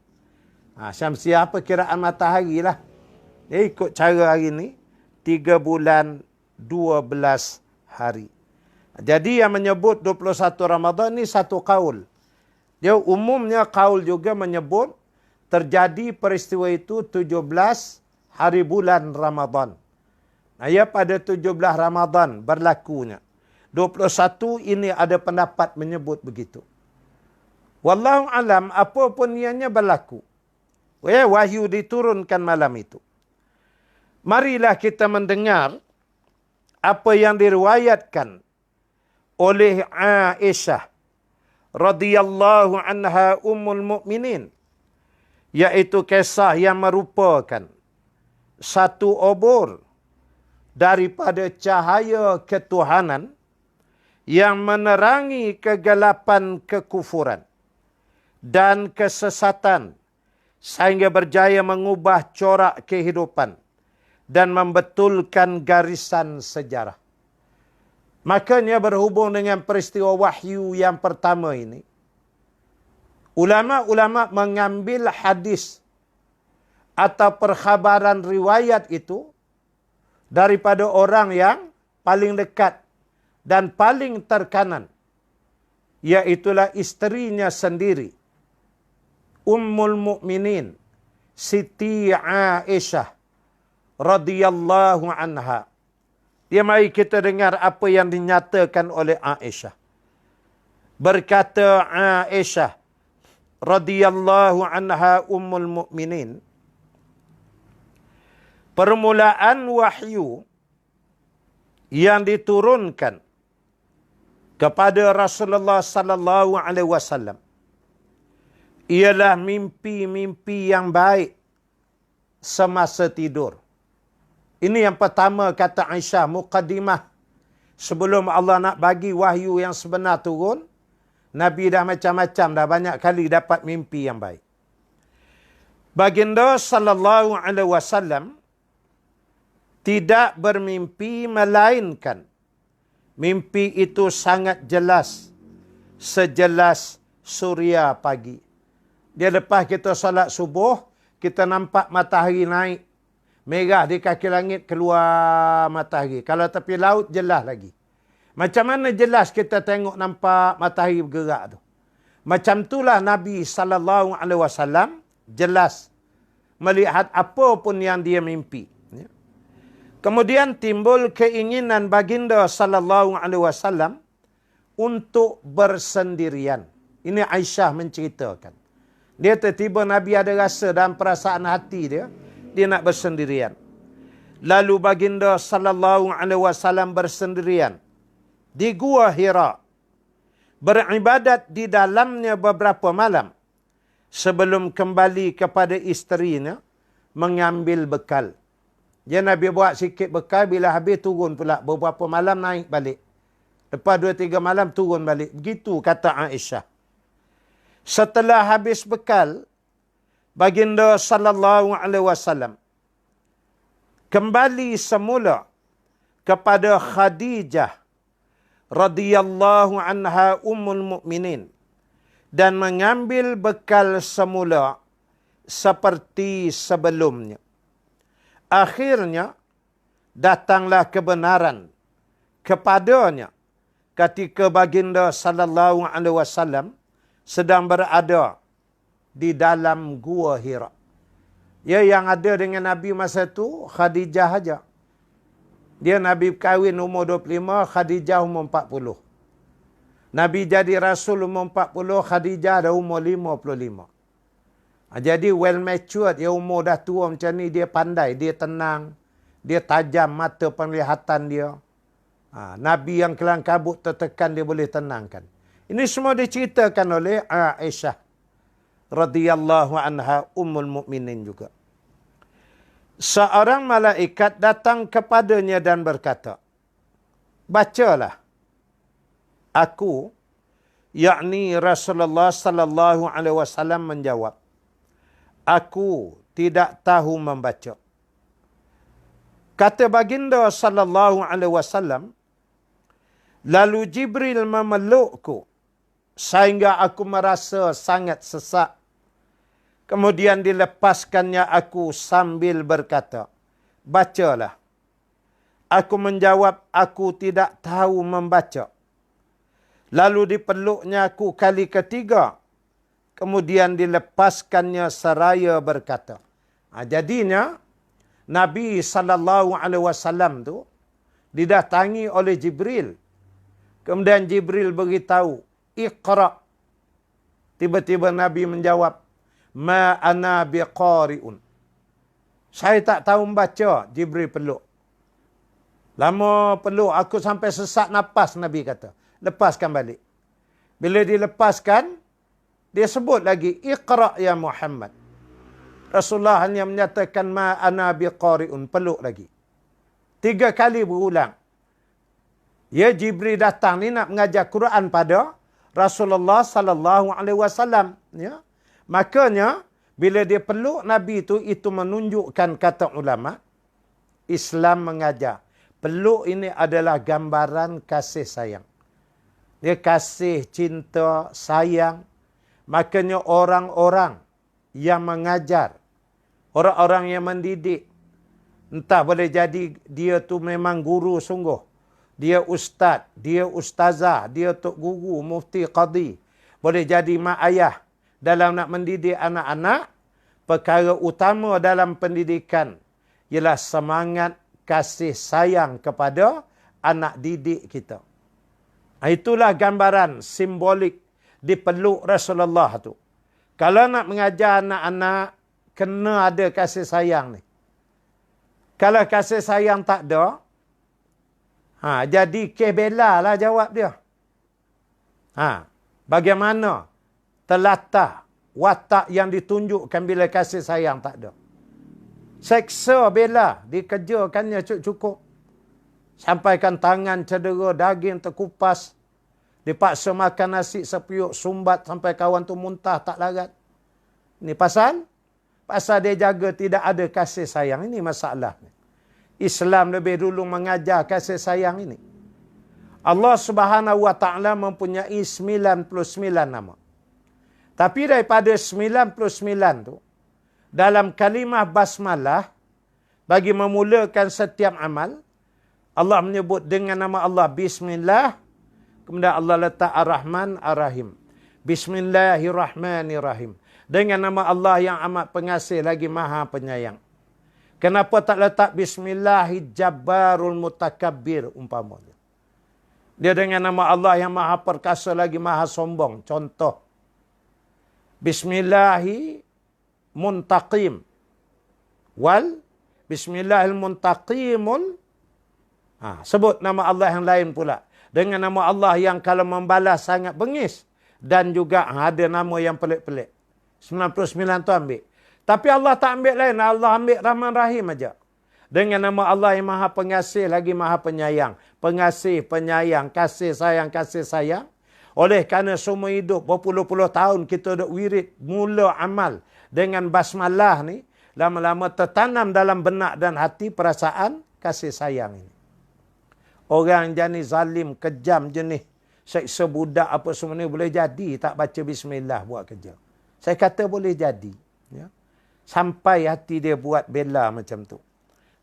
Syamsiah perkiraan matahari lah. Ikut cara hari ni 3 bulan 12 hari. Jadi yang menyebut 21 Ramadan ni satu kaul. Dia umumnya kaul juga menyebut terjadi peristiwa itu 17 hari bulan Ramadan. Ya, pada 17 Ramadan berlakunya. 21 ini ada pendapat menyebut begitu. Wallahu alam, apa pun ianya berlaku. Wahyu diturunkan malam itu. Marilah kita mendengar apa yang diriwayatkan oleh Aisyah radhiyallahu anha ummul mukminin, yaitu kisah yang merupakan satu obor daripada cahaya ketuhanan yang menerangi kegelapan kekufuran dan kesesatan sehingga berjaya mengubah corak kehidupan dan membetulkan garisan sejarah. Makanya berhubung dengan peristiwa wahyu yang pertama ini, ulama-ulama mengambil hadis atau perkhabaran riwayat itu daripada orang yang paling dekat dan paling terkanan, iaitulah isterinya sendiri, Ummul Mukminin Siti Aisyah radhiyallahu anha. Dia mari kita dengar apa yang dinyatakan oleh Aisyah. Berkata Aisyah radhiyallahu anha ummul mukminin, permulaan wahyu yang diturunkan kepada Rasulullah sallallahu alaihi wasallam ialah mimpi-mimpi yang baik semasa tidur. Ini yang pertama kata Aisyah, muqaddimah. Sebelum Allah nak bagi wahyu yang sebenar turun, Nabi dah macam-macam, dah banyak kali dapat mimpi yang baik. Baginda sallallahu alaihi wasallam tidak bermimpi melainkan mimpi itu sangat jelas, sejelas suria pagi. Dia lepas kita solat subuh, kita nampak matahari naik. Merah di kaki langit, keluar matahari. Kalau tepi laut, jelas lagi. Macam mana jelas kita tengok nampak matahari bergerak tu? Macam itulah Nabi SAW jelas melihat apa pun yang dia mimpi. Kemudian timbul keinginan baginda SAW untuk bersendirian. Ini Aisyah menceritakan. Dia tiba-tiba Nabi ada rasa dalam perasaan hati dia nak bersendirian. Lalu baginda SAW bersendirian di Gua Hira, beribadat di dalamnya beberapa malam sebelum kembali kepada isterinya mengambil bekal. Dia Nabi buat sikit bekal, bila habis turun pula, beberapa malam naik balik. Lepas 2-3 malam turun balik. Begitu kata Aisyah. Setelah habis bekal, baginda sallallahu alaihi wasallam kembali semula kepada Khadijah radhiyallahu anha ummul mukminin dan mengambil bekal semula seperti sebelumnya. Akhirnya datanglah kebenaran kepadanya ketika baginda sallallahu alaihi wasallam sedang berada di dalam Gua Hira. Ya, yang ada dengan Nabi masa tu Khadijah aja. Dia Nabi kahwin umur 25, Khadijah umur 40. Nabi jadi Rasul umur 40, Khadijah dah umur 55. Jadi well matured, dia umur dah tua macam ni, dia pandai, dia tenang, dia tajam mata penglihatan dia. Nabi yang kelang kabut tertekan, dia boleh tenangkan. Ini semua diceritakan oleh Aisyah radhiyallahu anha ummul mukminin juga. Seorang malaikat datang kepadanya dan berkata, bacalah. Aku, yakni Rasulullah sallallahu alaihi wasallam menjawab, aku tidak tahu membaca. Kata baginda sallallahu alaihi wasallam, lalu Jibril memelukku sehingga aku merasa sangat sesak. Kemudian dilepaskannya aku sambil berkata, bacalah. Aku menjawab, aku tidak tahu membaca. Lalu dipeluknya aku kali ketiga. Kemudian dilepaskannya seraya berkata. Jadinya, Nabi SAW tu didatangi oleh Jibril. Kemudian Jibril beritahu, Iqra. Tiba-tiba Nabi menjawab, ma ana biqari'un. Saya tak tahu membaca. Jibril peluk. Lama peluk, aku sampai sesak nafas, Nabi kata. Lepaskan balik. Bila dilepaskan, dia sebut lagi, Iqra ya Muhammad. Rasulullah hanya menyatakan, ma ana biqari'un. Peluk lagi. 3 kali berulang. Ya, Jibril datang ni nak mengajar Quran pada Rasulullah sallallahu alaihi wasallam, ya. Makanya bila dia peluk Nabi itu menunjukkan, kata ulama, Islam mengajar peluk ini adalah gambaran kasih sayang. Dia kasih, cinta, sayang. Makanya orang-orang yang mengajar, orang-orang yang mendidik, entah boleh jadi dia tu memang guru sungguh, dia ustaz, dia ustazah, dia tok guru, mufti, qadi. Boleh jadi mak ayah. Dalam nak mendidik anak-anak, perkara utama dalam pendidikan ialah semangat kasih sayang kepada anak didik kita. Itulah gambaran simbolik dipeluk Rasulullah tu. Kalau nak mengajar anak-anak, kena ada kasih sayang ni. Kalau kasih sayang tak ada, Jadi kes bela lah jawab dia. Bagaimana telatah watak yang ditunjukkan bila kasih sayang tak ada. Seksa bela, dikejarkannya cukup. Sampaikan tangan cedera, daging terkupas. Dipaksa makan nasi sepiuk, sumbat sampai kawan tu muntah tak larat. Ini pasal dia jaga tidak ada kasih sayang. Ini masalahnya. Islam lebih dulu mengajar kasih sayang ini. Allah Subhanahu wa taala mempunyai 99 nama. Tapi daripada 99 tu, dalam kalimah basmalah, bagi memulakan setiap amal, Allah menyebut dengan nama Allah Bismillah, kemudian Allah letak Ar-Rahman Ar-Rahim. Bismillahirrahmanirrahim. Dengan nama Allah yang amat pengasih lagi maha penyayang. Kenapa tak letak Bismillahirrahmanirrahim Mutakabbir umpamanya? Dia dengan nama Allah yang maha perkasa lagi maha sombong. Contoh. Bismillahirrahmanirrahim. Bismillahirrahmanirrahim. Sebut nama Allah yang lain pula. Dengan nama Allah yang kalau membalas sangat bengis. Dan juga ada nama yang pelik-pelik. 99 tu ambil. Tapi Allah tak ambil lain. Allah ambil Rahman Rahim aja. Dengan nama Allah yang maha pengasih lagi maha penyayang. Pengasih, penyayang, kasih sayang. Oleh kerana semua hidup berpuluh-puluh tahun kita duk wirid mula amal dengan basmalah ni. Lama-lama tertanam dalam benak dan hati perasaan kasih sayang ini. Orang jenis zalim, kejam jenis. Seksa budak apa semua ni boleh jadi tak baca bismillah buat kerja. Saya kata boleh jadi. Ya. Sampai hati dia buat bela macam tu.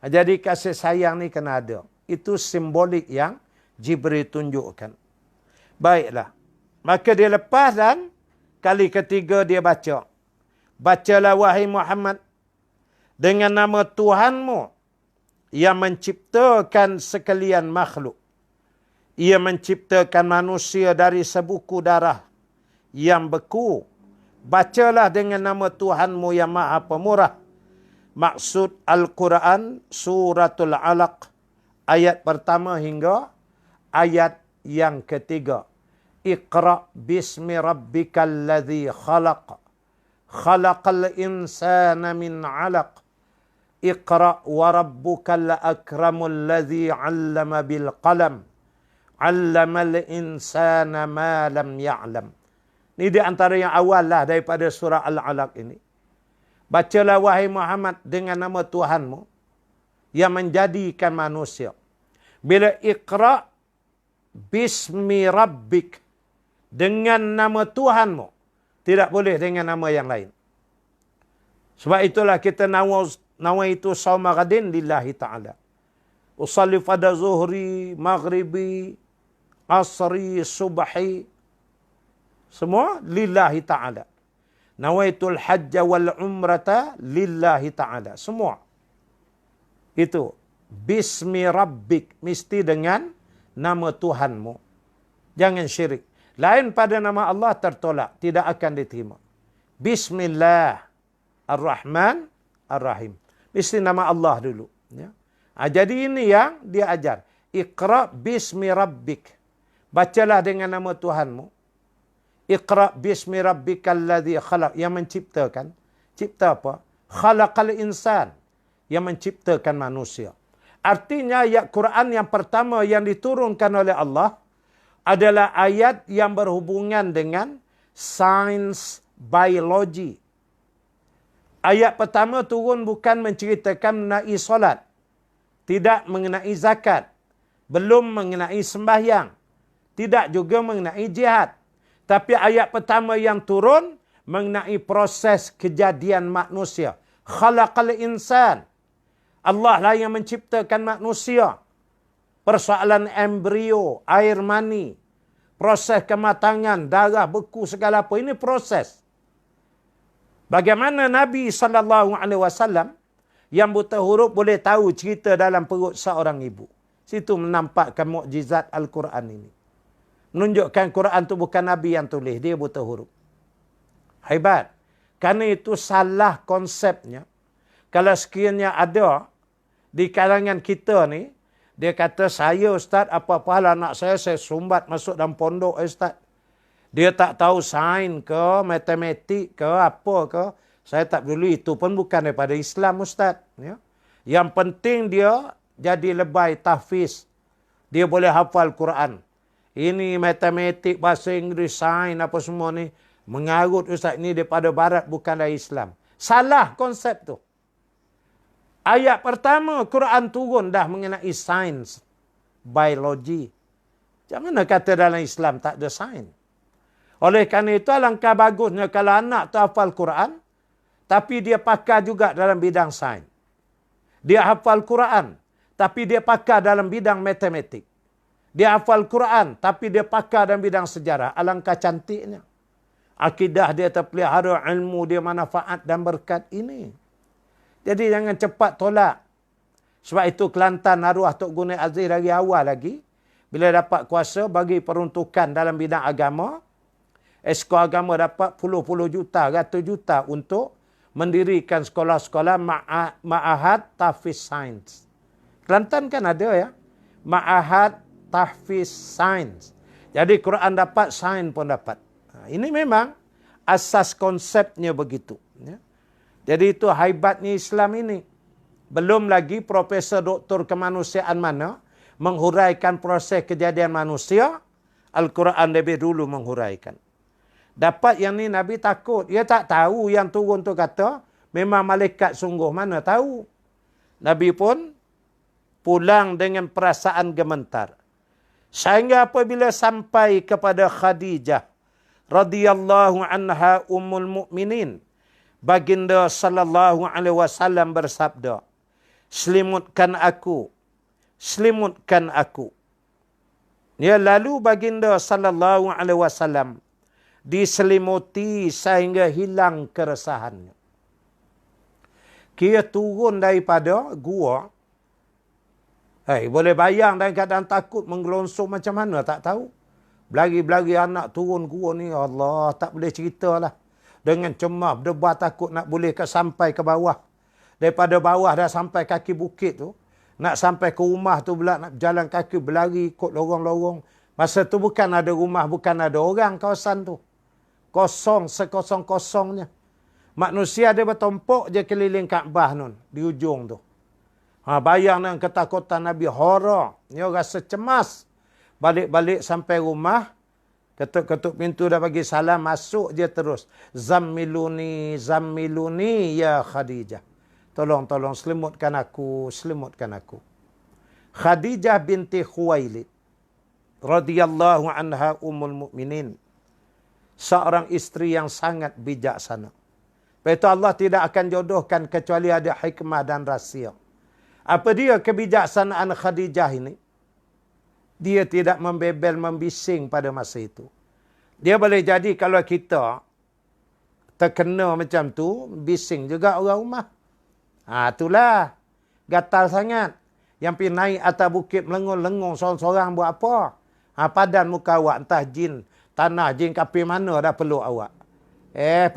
Jadi kasih sayang ni kena ada. Itu simbolik yang Jibril tunjukkan. Baiklah. Maka dia lepas dan kali ketiga dia baca. Bacalah wahai Muhammad dengan nama Tuhanmu yang menciptakan sekalian makhluk. Ia menciptakan manusia dari sebuku darah yang beku. Bacalah dengan nama Tuhanmu yang maha pemurah. Maksud Al-Quran Suratul Alaq. Ayat pertama hingga ayat yang ketiga. Iqra' bismi rabbikal ladzi khalaq. Khalaqal insana min 'alaq. Iqra' wa rabbukal akramul ladzi 'allama bil qalam. 'Allamal insana ma lam ya'lam. Ini di antara yang awal lah daripada surah Al-Alaq ini. Bacalah wahai Muhammad dengan nama Tuhanmu yang menjadikan manusia. Bila iqra' bismi rabbik dengan nama Tuhanmu. Tidak boleh dengan nama yang lain. Sebab itulah kita nawaitu sawma ghadin lillahi ta'ala. Usalli fada zuhri, maghribi, asri, subhi. Semua lillahi ta'ala. Nawaitul hajja wal umrata lillahi ta'ala. Semua. Itu. Bismi rabbik. Mesti dengan nama Tuhanmu. Jangan syirik. Lain pada nama Allah tertolak. Tidak akan diterima. Bismillah. Ar-Rahman. Ar-Rahim. Mesti nama Allah dulu. Ya. Jadi ini yang dia ajar. Iqra' bismi rabbik. Bacalah dengan nama Tuhanmu. Iqra' bismi rabbikal ladzi khalaq. Yang menciptakan. Cipta apa? Khalaqal insan. Yang menciptakan manusia. Artinya ayat Quran yang pertama yang diturunkan oleh Allah adalah ayat yang berhubungan dengan sains biologi. Ayat pertama turun bukan menceritakan mengenai solat. Tidak mengenai zakat. Belum mengenai sembahyang. Tidak juga mengenai jihad. Tapi ayat pertama yang turun mengenai proses kejadian manusia. Khalaqal insan. Allah lah yang menciptakan manusia. Persoalan embrio, air mani, proses kematangan, darah, beku, segala apa. Ini proses. Bagaimana Nabi SAW yang buta huruf boleh tahu cerita dalam perut seorang ibu. Situ menampakkan mukjizat Al-Quran ini. Menunjukkan Quran itu bukan Nabi yang tulis. Dia buta huruf. Hebat. Kerana itu salah konsepnya. Kalau sekiranya ada di kalangan kita ni, Dia kata, saya Ustaz, apa-apa hal anak saya sumbat masuk dalam pondok Ustaz. Dia tak tahu sains ke, matematik ke, apa ke. Saya tak peduli, itu pun bukan daripada Islam Ustaz. Ya. Yang penting dia jadi lebay tahfiz. Dia boleh hafal Quran. Ini matematik, bahasa Inggeris, sains, apa semua ni. Mengarut Ustaz, ini daripada barat, bukan dari Islam. Salah konsep tu. Ayat pertama, Quran turun dah mengenai sains, biologi. Macam mana kata dalam Islam tak ada sains? Oleh kerana itu, alangkah bagusnya kalau anak tu hafal Quran, tapi dia pakar juga dalam bidang sains. Dia hafal Quran, tapi dia pakar dalam bidang matematik. Dia hafal Quran, tapi dia pakar dalam bidang sejarah. Alangkah cantiknya. Akidah dia terpelihara, ilmu dia manfaat dan berkat ini. Jadi jangan cepat tolak. Sebab itu Kelantan arwah Tok Gunai Aziz dari awal lagi, bila dapat kuasa bagi peruntukan dalam bidang agama, esko agama dapat puluh-puluh juta, ratus juta untuk mendirikan sekolah-sekolah ma'ahad tahfiz sains. Kelantan kan ada ya, ma'ahad tahfiz sains. Jadi Quran dapat, sains pun dapat. Ini memang asas konsepnya begitu. Ya. Jadi itu haibatnya Islam ini. Belum lagi Profesor Doktor Kemanusiaan mana menghuraikan proses kejadian manusia, Al-Quran lebih dulu menghuraikan. Dapat yang ni Nabi takut. Dia tak tahu yang turun tu kata, memang malaikat sungguh, mana tahu. Nabi pun pulang dengan perasaan gemetar. Sehingga apabila sampai kepada Khadijah radhiyallahu anha ummul mukminin, baginda sallallahu alaihi wasallam bersabda, selimutkan aku, selimutkan aku. Ya, lalu baginda sallallahu alaihi wasallam diselimuti sehingga hilang keresahannya. Dia turun daripada gua. Boleh bayang dalam keadaan takut menggelonsong macam mana, tak tahu. Belagi-belagi anak turun gua ni, Allah, tak boleh ceritalah. Dengan cemas, berdebar takut nak boleh sampai ke bawah. Daripada bawah dah sampai kaki bukit tu. Nak sampai ke rumah tu pula, nak berjalan kaki, berlari ikut lorong-lorong. Masa tu bukan ada rumah, bukan ada orang kawasan tu. Kosong, sekosong-kosongnya. Manusia dia bertumpuk je keliling Kaabah nun, di ujung tu. Bayang dengan ketakutan Nabi, horor. Dia rasa cemas. Balik-balik sampai rumah, ketuk-ketuk pintu dah bagi salam, masuk je terus. Zammiluni, zammiluni ya Khadijah. Tolong, selimutkan aku, selimutkan aku. Khadijah binti Khuwailid radhiyallahu anha ummul mukminin. Seorang isteri yang sangat bijaksana. Sebab itu Allah tidak akan jodohkan kecuali ada hikmah dan rahsia. Apa dia kebijaksanaan Khadijah ini? Dia tidak membebel, membising pada masa itu. Dia boleh jadi kalau kita terkena macam tu, bising juga orang rumah. Itulah. Gatal sangat. Yang pergi naik atas bukit melengung-lengung sorang-sorang buat apa? Padan muka awak, entah jin, tanah, jin kapi mana dah peluk awak.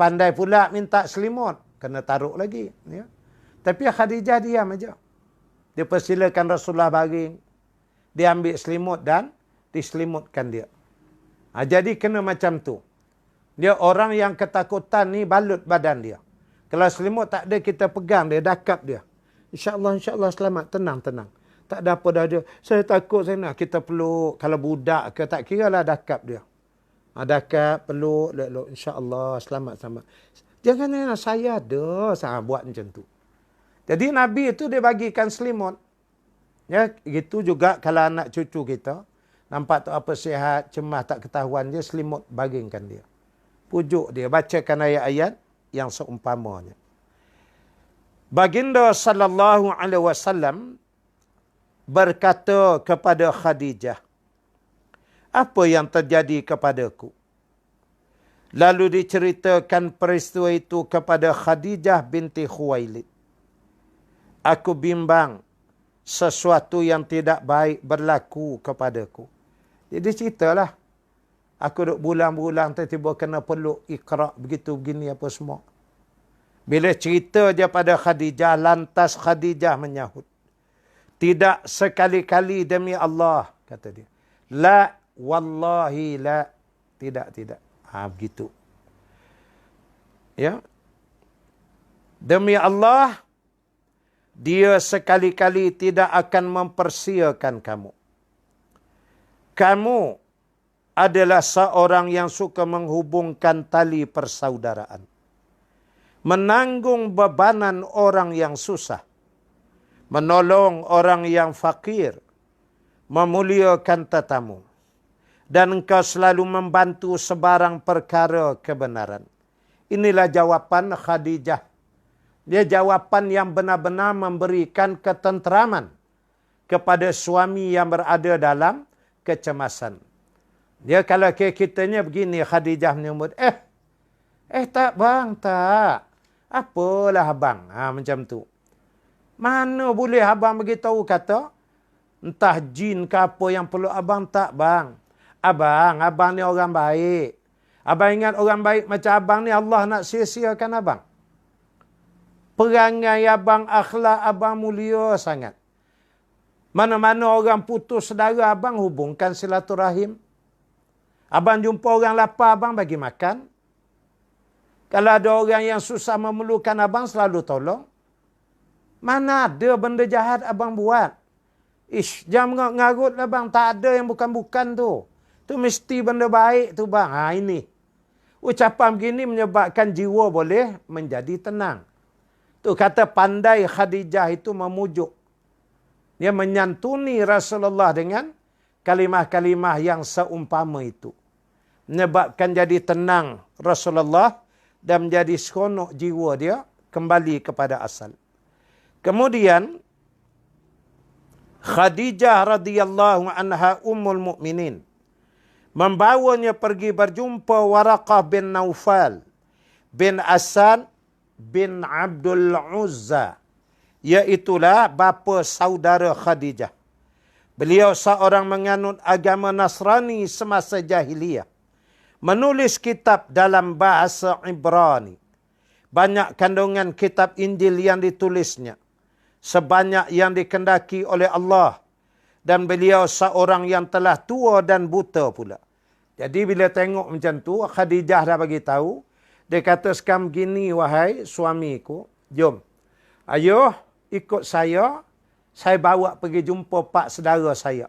Pandai pula minta selimut. Kena taruh lagi. Ya. Tapi Khadijah diam aja. Dia persilakan Rasulullah baring. Dia ambil selimut dan diselimutkan dia. Jadi kena macam tu. Dia orang yang ketakutan ni balut badan dia. Kalau selimut tak ada, kita pegang dia, dakap dia. InsyaAllah selamat, tenang. Tak ada apa dah dia. Saya takut saya nak kita peluk. Kalau budak ke, tak kira lah dakap dia. Dakap, peluk, lelok. InsyaAllah selamat. Jangan saya ada. Saya buat macam tu. Jadi Nabi itu dia bagikan selimut. Ya, gitu juga kalau anak cucu kita nampak tu apa sihat, cemas, tak ketahuan, dia selimut baringkan dia. Pujuk dia, bacakan ayat-ayat yang seumpamanya. Baginda sallallahu alaihi wasallam berkata kepada Khadijah, apa yang terjadi kepadaku? Lalu diceritakan peristiwa itu kepada Khadijah binti Khuwailid. Aku bimbang sesuatu yang tidak baik berlaku kepadaku. Jadi ceritalah. Aku duduk bulan-bulan tiba-tiba kena peluk Iqra, begitu begini apa semua. Bila cerita dia pada Khadijah, lantas Khadijah menyahut. Tidak sekali-kali demi Allah, kata dia. La, wallahi la. Tidak. Begitu. Ya. Demi Allah, dia sekali-kali tidak akan mempersiakan kamu. Kamu adalah seorang yang suka menghubungkan tali persaudaraan. Menanggung bebanan orang yang susah. Menolong orang yang fakir. Memuliakan tetamu. Dan engkau selalu membantu sebarang perkara kebenaran. Inilah jawapan Khadijah. Dia jawapan yang benar-benar memberikan ketenteraman kepada suami yang berada dalam kecemasan. Dia kalau kitanya begini, Khadijah menyebut, tak bang, tak. Apalah abang, macam tu. Mana boleh abang beritahu kata, entah jin ke apa yang perlu abang, tak bang. Abang ni orang baik. Abang ingat orang baik macam abang ni Allah nak sia-siakan abang. Perangai abang, akhlak abang mulia sangat. Mana-mana orang putus saudara abang hubungkan silaturahim. Abang jumpa orang lapar, abang bagi makan. Kalau ada orang yang susah memerlukan abang, selalu tolong. Mana ada benda jahat abang buat? Jangan ngarut lah bang. Tak ada yang bukan-bukan tu. Tu mesti benda baik tu bang. Ini. Ucapan begini menyebabkan jiwa boleh menjadi tenang. Tu kata pandai Khadijah itu memujuk. Dia menyantuni Rasulullah dengan kalimah-kalimah yang seumpama itu. Menyebabkan jadi tenang Rasulullah dan menjadi seronok jiwa dia kembali kepada asal. Kemudian Khadijah radhiyallahu anha ummul mukminin membawanya pergi berjumpa Waraqah bin Naufal bin Asad bin Abdul Uzza, iaitulah bapa saudara Khadijah. Beliau seorang menganut agama Nasrani semasa jahiliyah. Menulis kitab dalam bahasa Ibrani. Banyak kandungan kitab Injil yang ditulisnya. Sebanyak yang dikendaki oleh Allah. Dan beliau seorang yang telah tua dan buta pula. Jadi bila tengok macam tu, Khadijah dah bagi tahu. Dia kata, sekarang begini wahai suamiku. Jom. Ayuh, ikut saya bawa pergi jumpa pak saudara saya.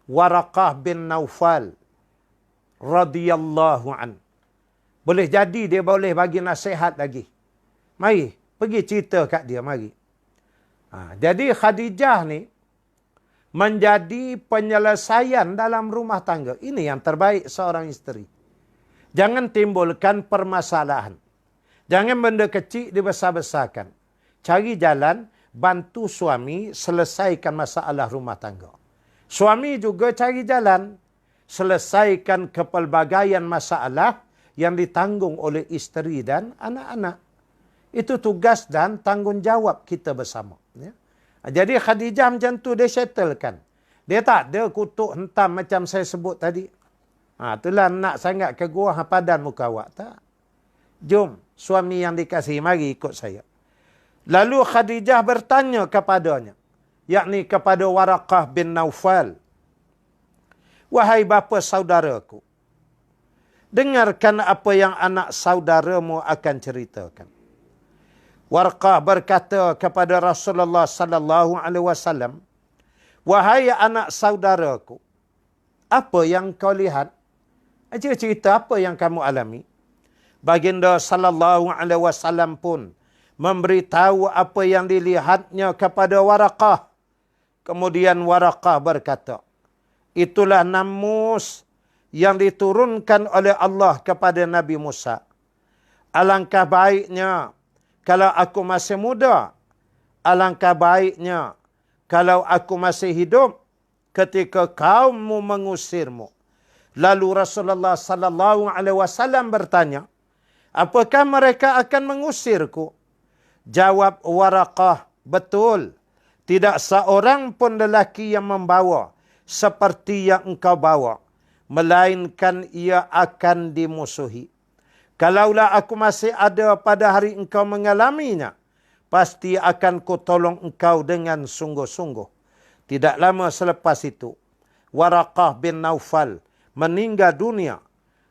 Waraqah bin Naufal radhiyallahu an. Boleh jadi dia boleh bagi nasihat lagi. Mari, pergi cerita kat dia, mari. Jadi Khadijah ni menjadi penyelesaian dalam rumah tangga. Ini yang terbaik seorang isteri. Jangan timbulkan permasalahan. Jangan benda kecil dibesar-besarkan. Cari jalan, bantu suami selesaikan masalah rumah tangga. Suami juga cari jalan, selesaikan kepelbagaian masalah yang ditanggung oleh isteri dan anak-anak. Itu tugas dan tanggungjawab kita bersama. Ya. Jadi Khadijah macam tu dia settlekan. Dia tak ada kutuk hentam macam saya sebut tadi. Itulah nak sangat ke gua padan muka awak. Tak. Jom, suami yang dikasihi, mari ikut saya. Lalu Khadijah bertanya kepadanya, yakni kepada Waraqah bin Naufal. Wahai bapa saudaraku, dengarkan apa yang anak saudaramu akan ceritakan. Waraqah berkata kepada Rasulullah sallallahu alaihi wasallam, wahai anak saudaraku, apa yang kau lihat? Cerita apa yang kamu alami? Baginda sallallahu alaihi wasallam pun memberitahu apa yang dilihatnya kepada Waraqah. Kemudian Waraqah berkata, itulah namus yang diturunkan oleh Allah kepada Nabi Musa. Alangkah baiknya kalau aku masih muda. Alangkah baiknya kalau aku masih hidup ketika kaummu mengusirmu. Lalu Rasulullah sallallahu alaihi wasallam bertanya, apakah mereka akan mengusirku? Jawab Waraqah, betul. Tidak seorang pun lelaki yang membawa seperti yang engkau bawa, melainkan ia akan dimusuhi. Kalaulah aku masih ada pada hari engkau mengalaminya, pasti akan kutolong engkau dengan sungguh-sungguh. Tidak lama selepas itu, Waraqah bin Naufal meninggal dunia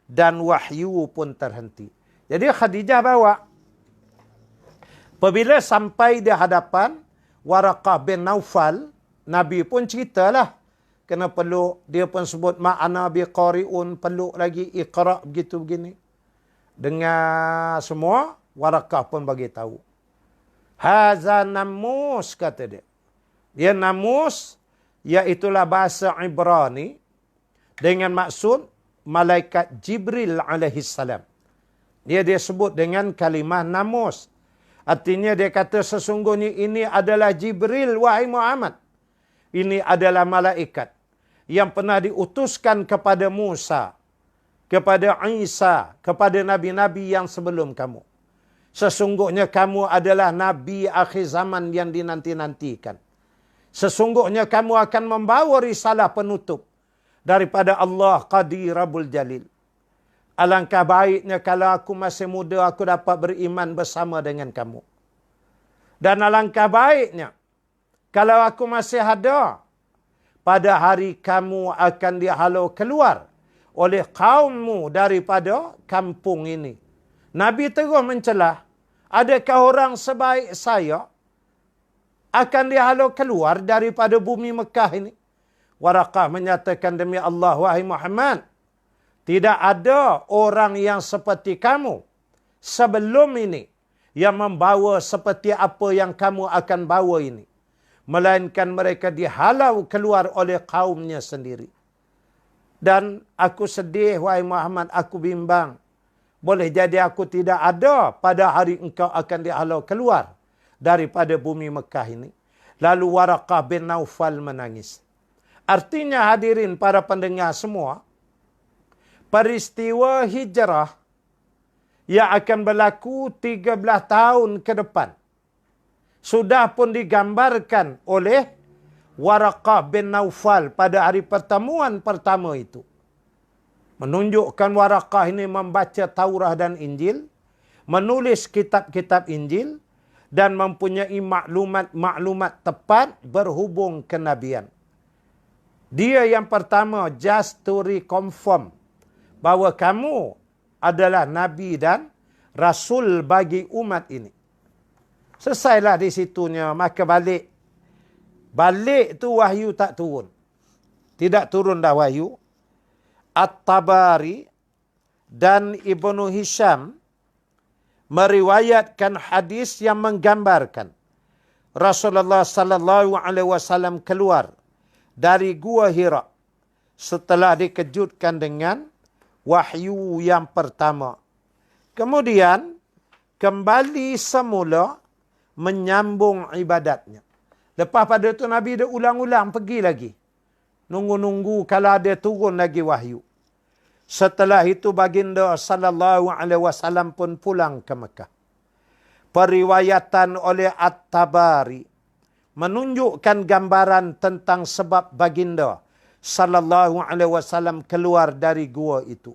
dan wahyu pun terhenti. Jadi Khadijah bawa. Apabila sampai di hadapan Waraqah bin Naufal, Nabi pun ceritalah. Kena peluk, dia pun sebut ma'ana biqari'un, peluk lagi, iqra' begitu begini. Dengar semua, Waraqah pun bagi tahu. Haza namus, kata dia. Dia namus, iaitulah bahasa Ibrani, dengan maksud malaikat Jibril alaihissalam. Dia sebut dengan kalimah namus. Artinya dia kata sesungguhnya ini adalah Jibril, wahai Muhammad. Ini adalah malaikat yang pernah diutuskan kepada Musa, kepada Isa, kepada nabi-nabi yang sebelum kamu. Sesungguhnya kamu adalah nabi akhir zaman yang dinanti-nantikan. Sesungguhnya kamu akan membawa risalah penutup daripada Allah Qadir Rabbul Jalil. Alangkah baiknya kalau aku masih muda, aku dapat beriman bersama dengan kamu. Dan alangkah baiknya kalau aku masih ada, pada hari kamu akan dihalau keluar oleh kaummu daripada kampung ini. Nabi terus mencelah, adakah orang sebaik saya akan dihalau keluar daripada bumi Mekah ini? Waraqah menyatakan, demi Allah, wahai Muhammad, tidak ada orang yang seperti kamu sebelum ini yang membawa seperti apa yang kamu akan bawa ini. Melainkan mereka dihalau keluar oleh kaumnya sendiri. Dan aku sedih, wahai Muhammad, aku bimbang. Boleh jadi aku tidak ada pada hari engkau akan dihalau keluar daripada bumi Mekah ini. Lalu Waraqah bin Naufal menangis. Artinya hadirin para pendengar semua, peristiwa hijrah yang akan berlaku 13 tahun ke depan sudah pun digambarkan oleh Waraqah bin Naufal pada hari pertemuan pertama itu. Menunjukkan Waraqah ini membaca Taurah dan Injil, menulis kitab-kitab Injil, dan mempunyai maklumat-maklumat tepat berhubung kenabian. Dia yang pertama just to reconfirm bahawa kamu adalah Nabi dan Rasul bagi umat ini. Selesailah di situnya, maka balik. Balik tu wahyu tak turun. Tidak turun dah wahyu. At-Tabari dan Ibnu Hisham meriwayatkan hadis yang menggambarkan Rasulullah sallallahu alaihi wasallam keluar dari Gua Hira setelah dikejutkan dengan wahyu yang pertama. Kemudian kembali semula menyambung ibadatnya. Lepas pada itu Nabi dia ulang-ulang pergi lagi. Nunggu-nunggu kalau ada turun lagi wahyu. Setelah itu baginda sallallahu alaihi wasallam pun pulang ke Mekah. Periwayatan oleh At-Tabari menunjukkan gambaran tentang sebab baginda sallallahu alaihi wasallam keluar dari gua itu.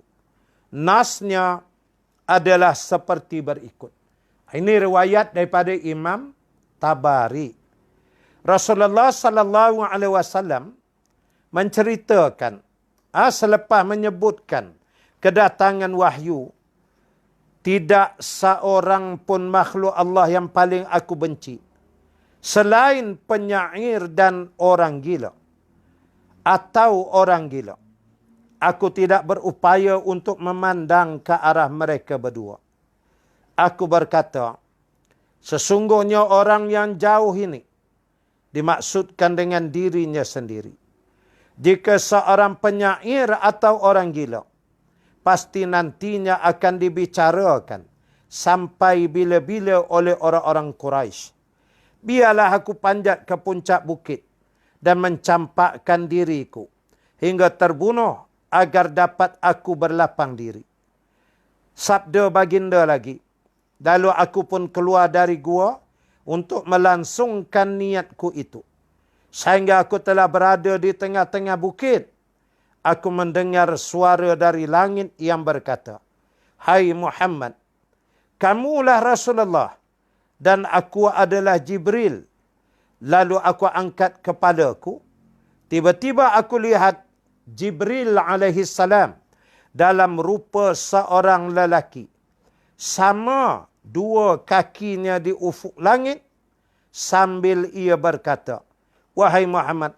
Nasnya adalah seperti berikut. Ini riwayat daripada Imam Tabari. Rasulullah sallallahu alaihi wasallam menceritakan selepas menyebutkan kedatangan wahyu, tidak seorang pun makhluk Allah yang paling aku benci selain penyair dan orang gila atau orang gila. Aku tidak berupaya untuk memandang ke arah mereka berdua. Aku berkata, sesungguhnya orang yang jauh ini dimaksudkan dengan dirinya sendiri. Jika seorang penyair atau orang gila, pasti nantinya akan dibicarakan sampai bila-bila oleh orang-orang Quraisy. Biarlah aku panjat ke puncak bukit dan mencampakkan diriku hingga terbunuh agar dapat aku berlapang diri. Sabda baginda lagi, lalu aku pun keluar dari gua untuk melangsungkan niatku itu. Sehingga aku telah berada di tengah-tengah bukit. Aku mendengar suara dari langit yang berkata, Hai Muhammad, kamulah Rasulullah dan aku adalah Jibril. Lalu aku angkat kepalaku Tiba-tiba aku lihat Jibril alaihi salam dalam rupa seorang lelaki. Sama dua kakinya di ufuk langit sambil ia berkata, "Wahai Muhammad,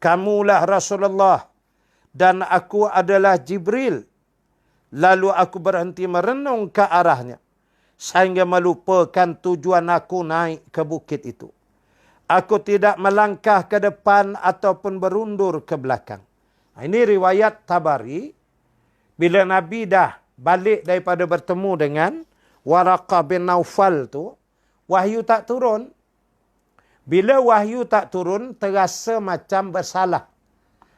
kamulah Rasulullah dan aku adalah Jibril." Lalu aku berhenti merenung ke arahnya sehingga melupakan tujuan aku naik ke bukit itu. Aku tidak melangkah ke depan ataupun berundur ke belakang. Ini riwayat Tabari. Bila Nabi dah balik daripada bertemu dengan Waraqah bin Naufal tu, wahyu tak turun. Bila wahyu tak turun, terasa macam bersalah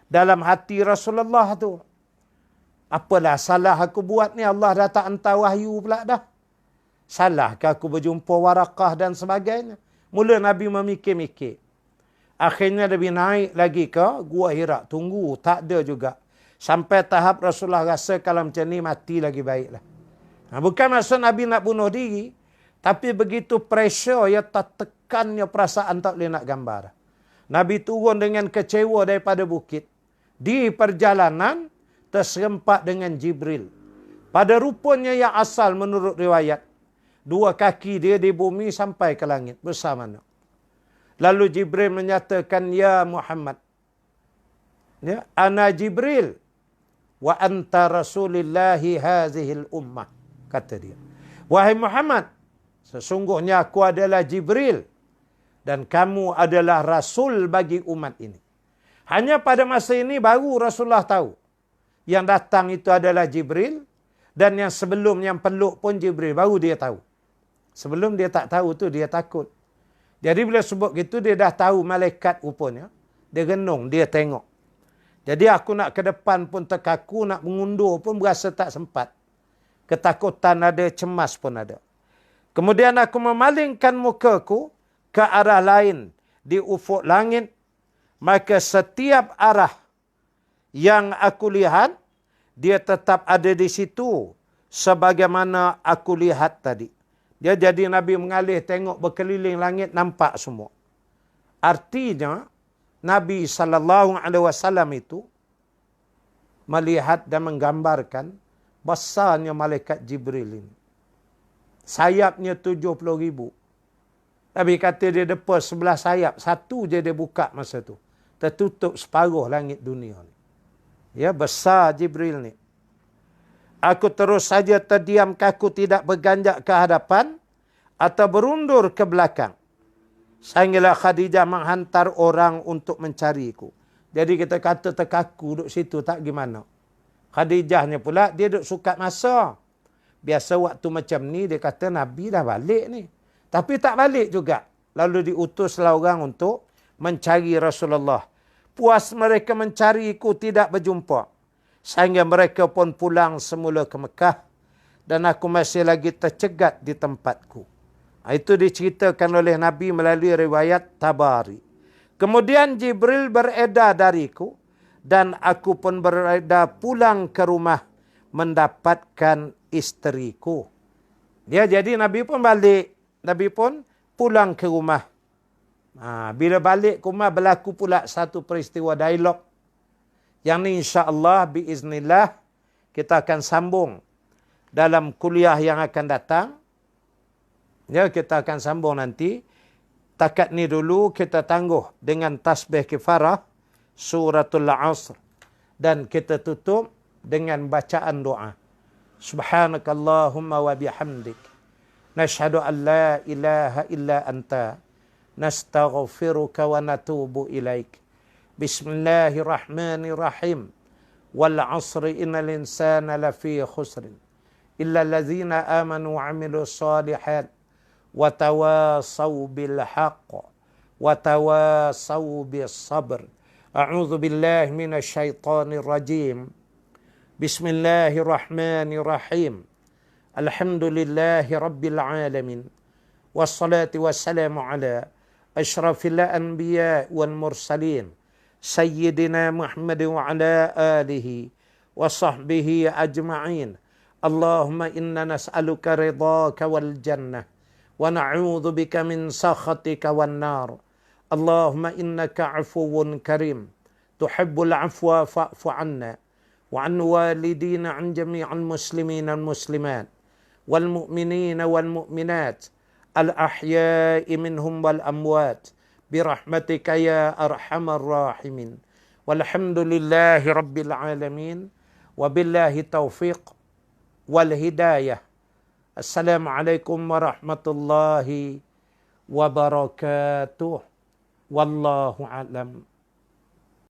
dalam hati Rasulullah tu. Apalah salah aku buat ni, Allah dah tak hantar wahyu pula dah. Salahkah aku berjumpa Waraqah dan sebagainya? Mula Nabi memikir-mikir. Akhirnya Nabi naik lagi ke Gua Hira. Tunggu, tak ada juga. Sampai tahap Rasulullah rasa kalau macam ni mati lagi baiklah. Bukan maksud Nabi nak bunuh diri. Tapi begitu pressure, ya tertekannya perasaan tak boleh nak gambar. Nabi turun dengan kecewa daripada bukit. Di perjalanan, terserempak dengan Jibril. Pada rupanya yang asal menurut riwayat, dua kaki dia di bumi sampai ke langit bersama. Lalu Jibril menyatakan, "Ya Muhammad, ya, ana Jibril wa anta rasulillahi hazihil ummah." Kata dia, "Wahai Muhammad, sesungguhnya aku adalah Jibril dan kamu adalah rasul bagi umat ini." Hanya pada masa ini baru Rasulullah tahu yang datang itu adalah Jibril, dan yang sebelum yang peluk pun Jibril, baru dia tahu. Sebelum dia tak tahu tu dia takut. Jadi bila sebut gitu dia dah tahu malaikat rupanya. Dia renung, dia tengok. Jadi aku nak ke depan pun terkaku, nak mengundur pun berasa tak sempat. Ketakutan ada, cemas pun ada. Kemudian aku memalingkan mukaku ke arah lain di ufuk langit, maka setiap arah yang aku lihat, dia tetap ada di situ sebagaimana aku lihat tadi. Dia jadi Nabi mengalih tengok berkeliling langit, nampak semua. Artinya Nabi SAW itu melihat dan menggambarkan besarnya malaikat Jibril ini. Sayapnya 70,000. Nabi kata dia depa 11 sayap, satu je dia buka masa tu. Tertutup separuh langit dunia ni. Ya, besar Jibril ni. Aku terus saja terdiam, kaku tidak berganjak ke hadapan atau berundur ke belakang. Sehinggalah Khadijah menghantar orang untuk mencariku. Jadi kita kata terkaku duduk situ tak gimana. Khadijahnya pula dia duduk sukat masa. Biasa waktu macam ni dia kata Nabi dah balik ni. Tapi tak balik juga. Lalu diutuslah orang untuk mencari Rasulullah. Puas mereka mencariku tidak berjumpa. Sehingga mereka pun pulang semula ke Mekah. Dan aku masih lagi tercegat di tempatku. Itu diceritakan oleh Nabi melalui riwayat Tabari. Kemudian Jibril beredar dariku. Dan aku pun beredar pulang ke rumah mendapatkan isteriku. Dia jadi Nabi pun balik. Nabi pun pulang ke rumah. Bila balik ke rumah berlaku pula satu peristiwa dialog. Yang ni insya-Allah biiznillah kita akan sambung dalam kuliah yang akan datang. Ya, kita akan sambung nanti. Takat ni dulu kita tangguh dengan tasbih kifarah suratul Asr dan kita tutup dengan bacaan doa. Subhanakallahumma wa bihamdik nashhadu an la ilaha illa anta nastaghfiruka wa natubu ilaik. Bismillahirrahmanirrahim. Wal 'asri innal insana lafi khusrin illa allazina amanu wa 'amilus shalihat wa tawasaw bil haqq wa tawasaw bis sabr. A'udzu billahi minasy syaithanir rajim. Bismillahirrahmanirrahim. Alhamdulillahi rabbil alamin. Wassalatu wassalamu ala asyrafil anbiya wal mursalin sayyidina Muhammad wa ala alihi wa sahbihi ajma'in. Allahumma inna nas'aluka ridhaka wal jannah wa na'udzu bika min sakhatika wan nar. Allahumma innaka afuwun karim. Tuhibbul afwa fa'fu anna. Wa an walidina an jami'al muslimin al muslimat. Wal mu'minina wal mu'minat. Al-ahya'i minhum wal amwat. Birahmatika ya arhamar rahimin. Walhamdulillahi rabbil alamin. Wabillahi taufiq wal hidayah. Assalamualaikum warahmatullahi wabarakatuh. Wallahu a'lam.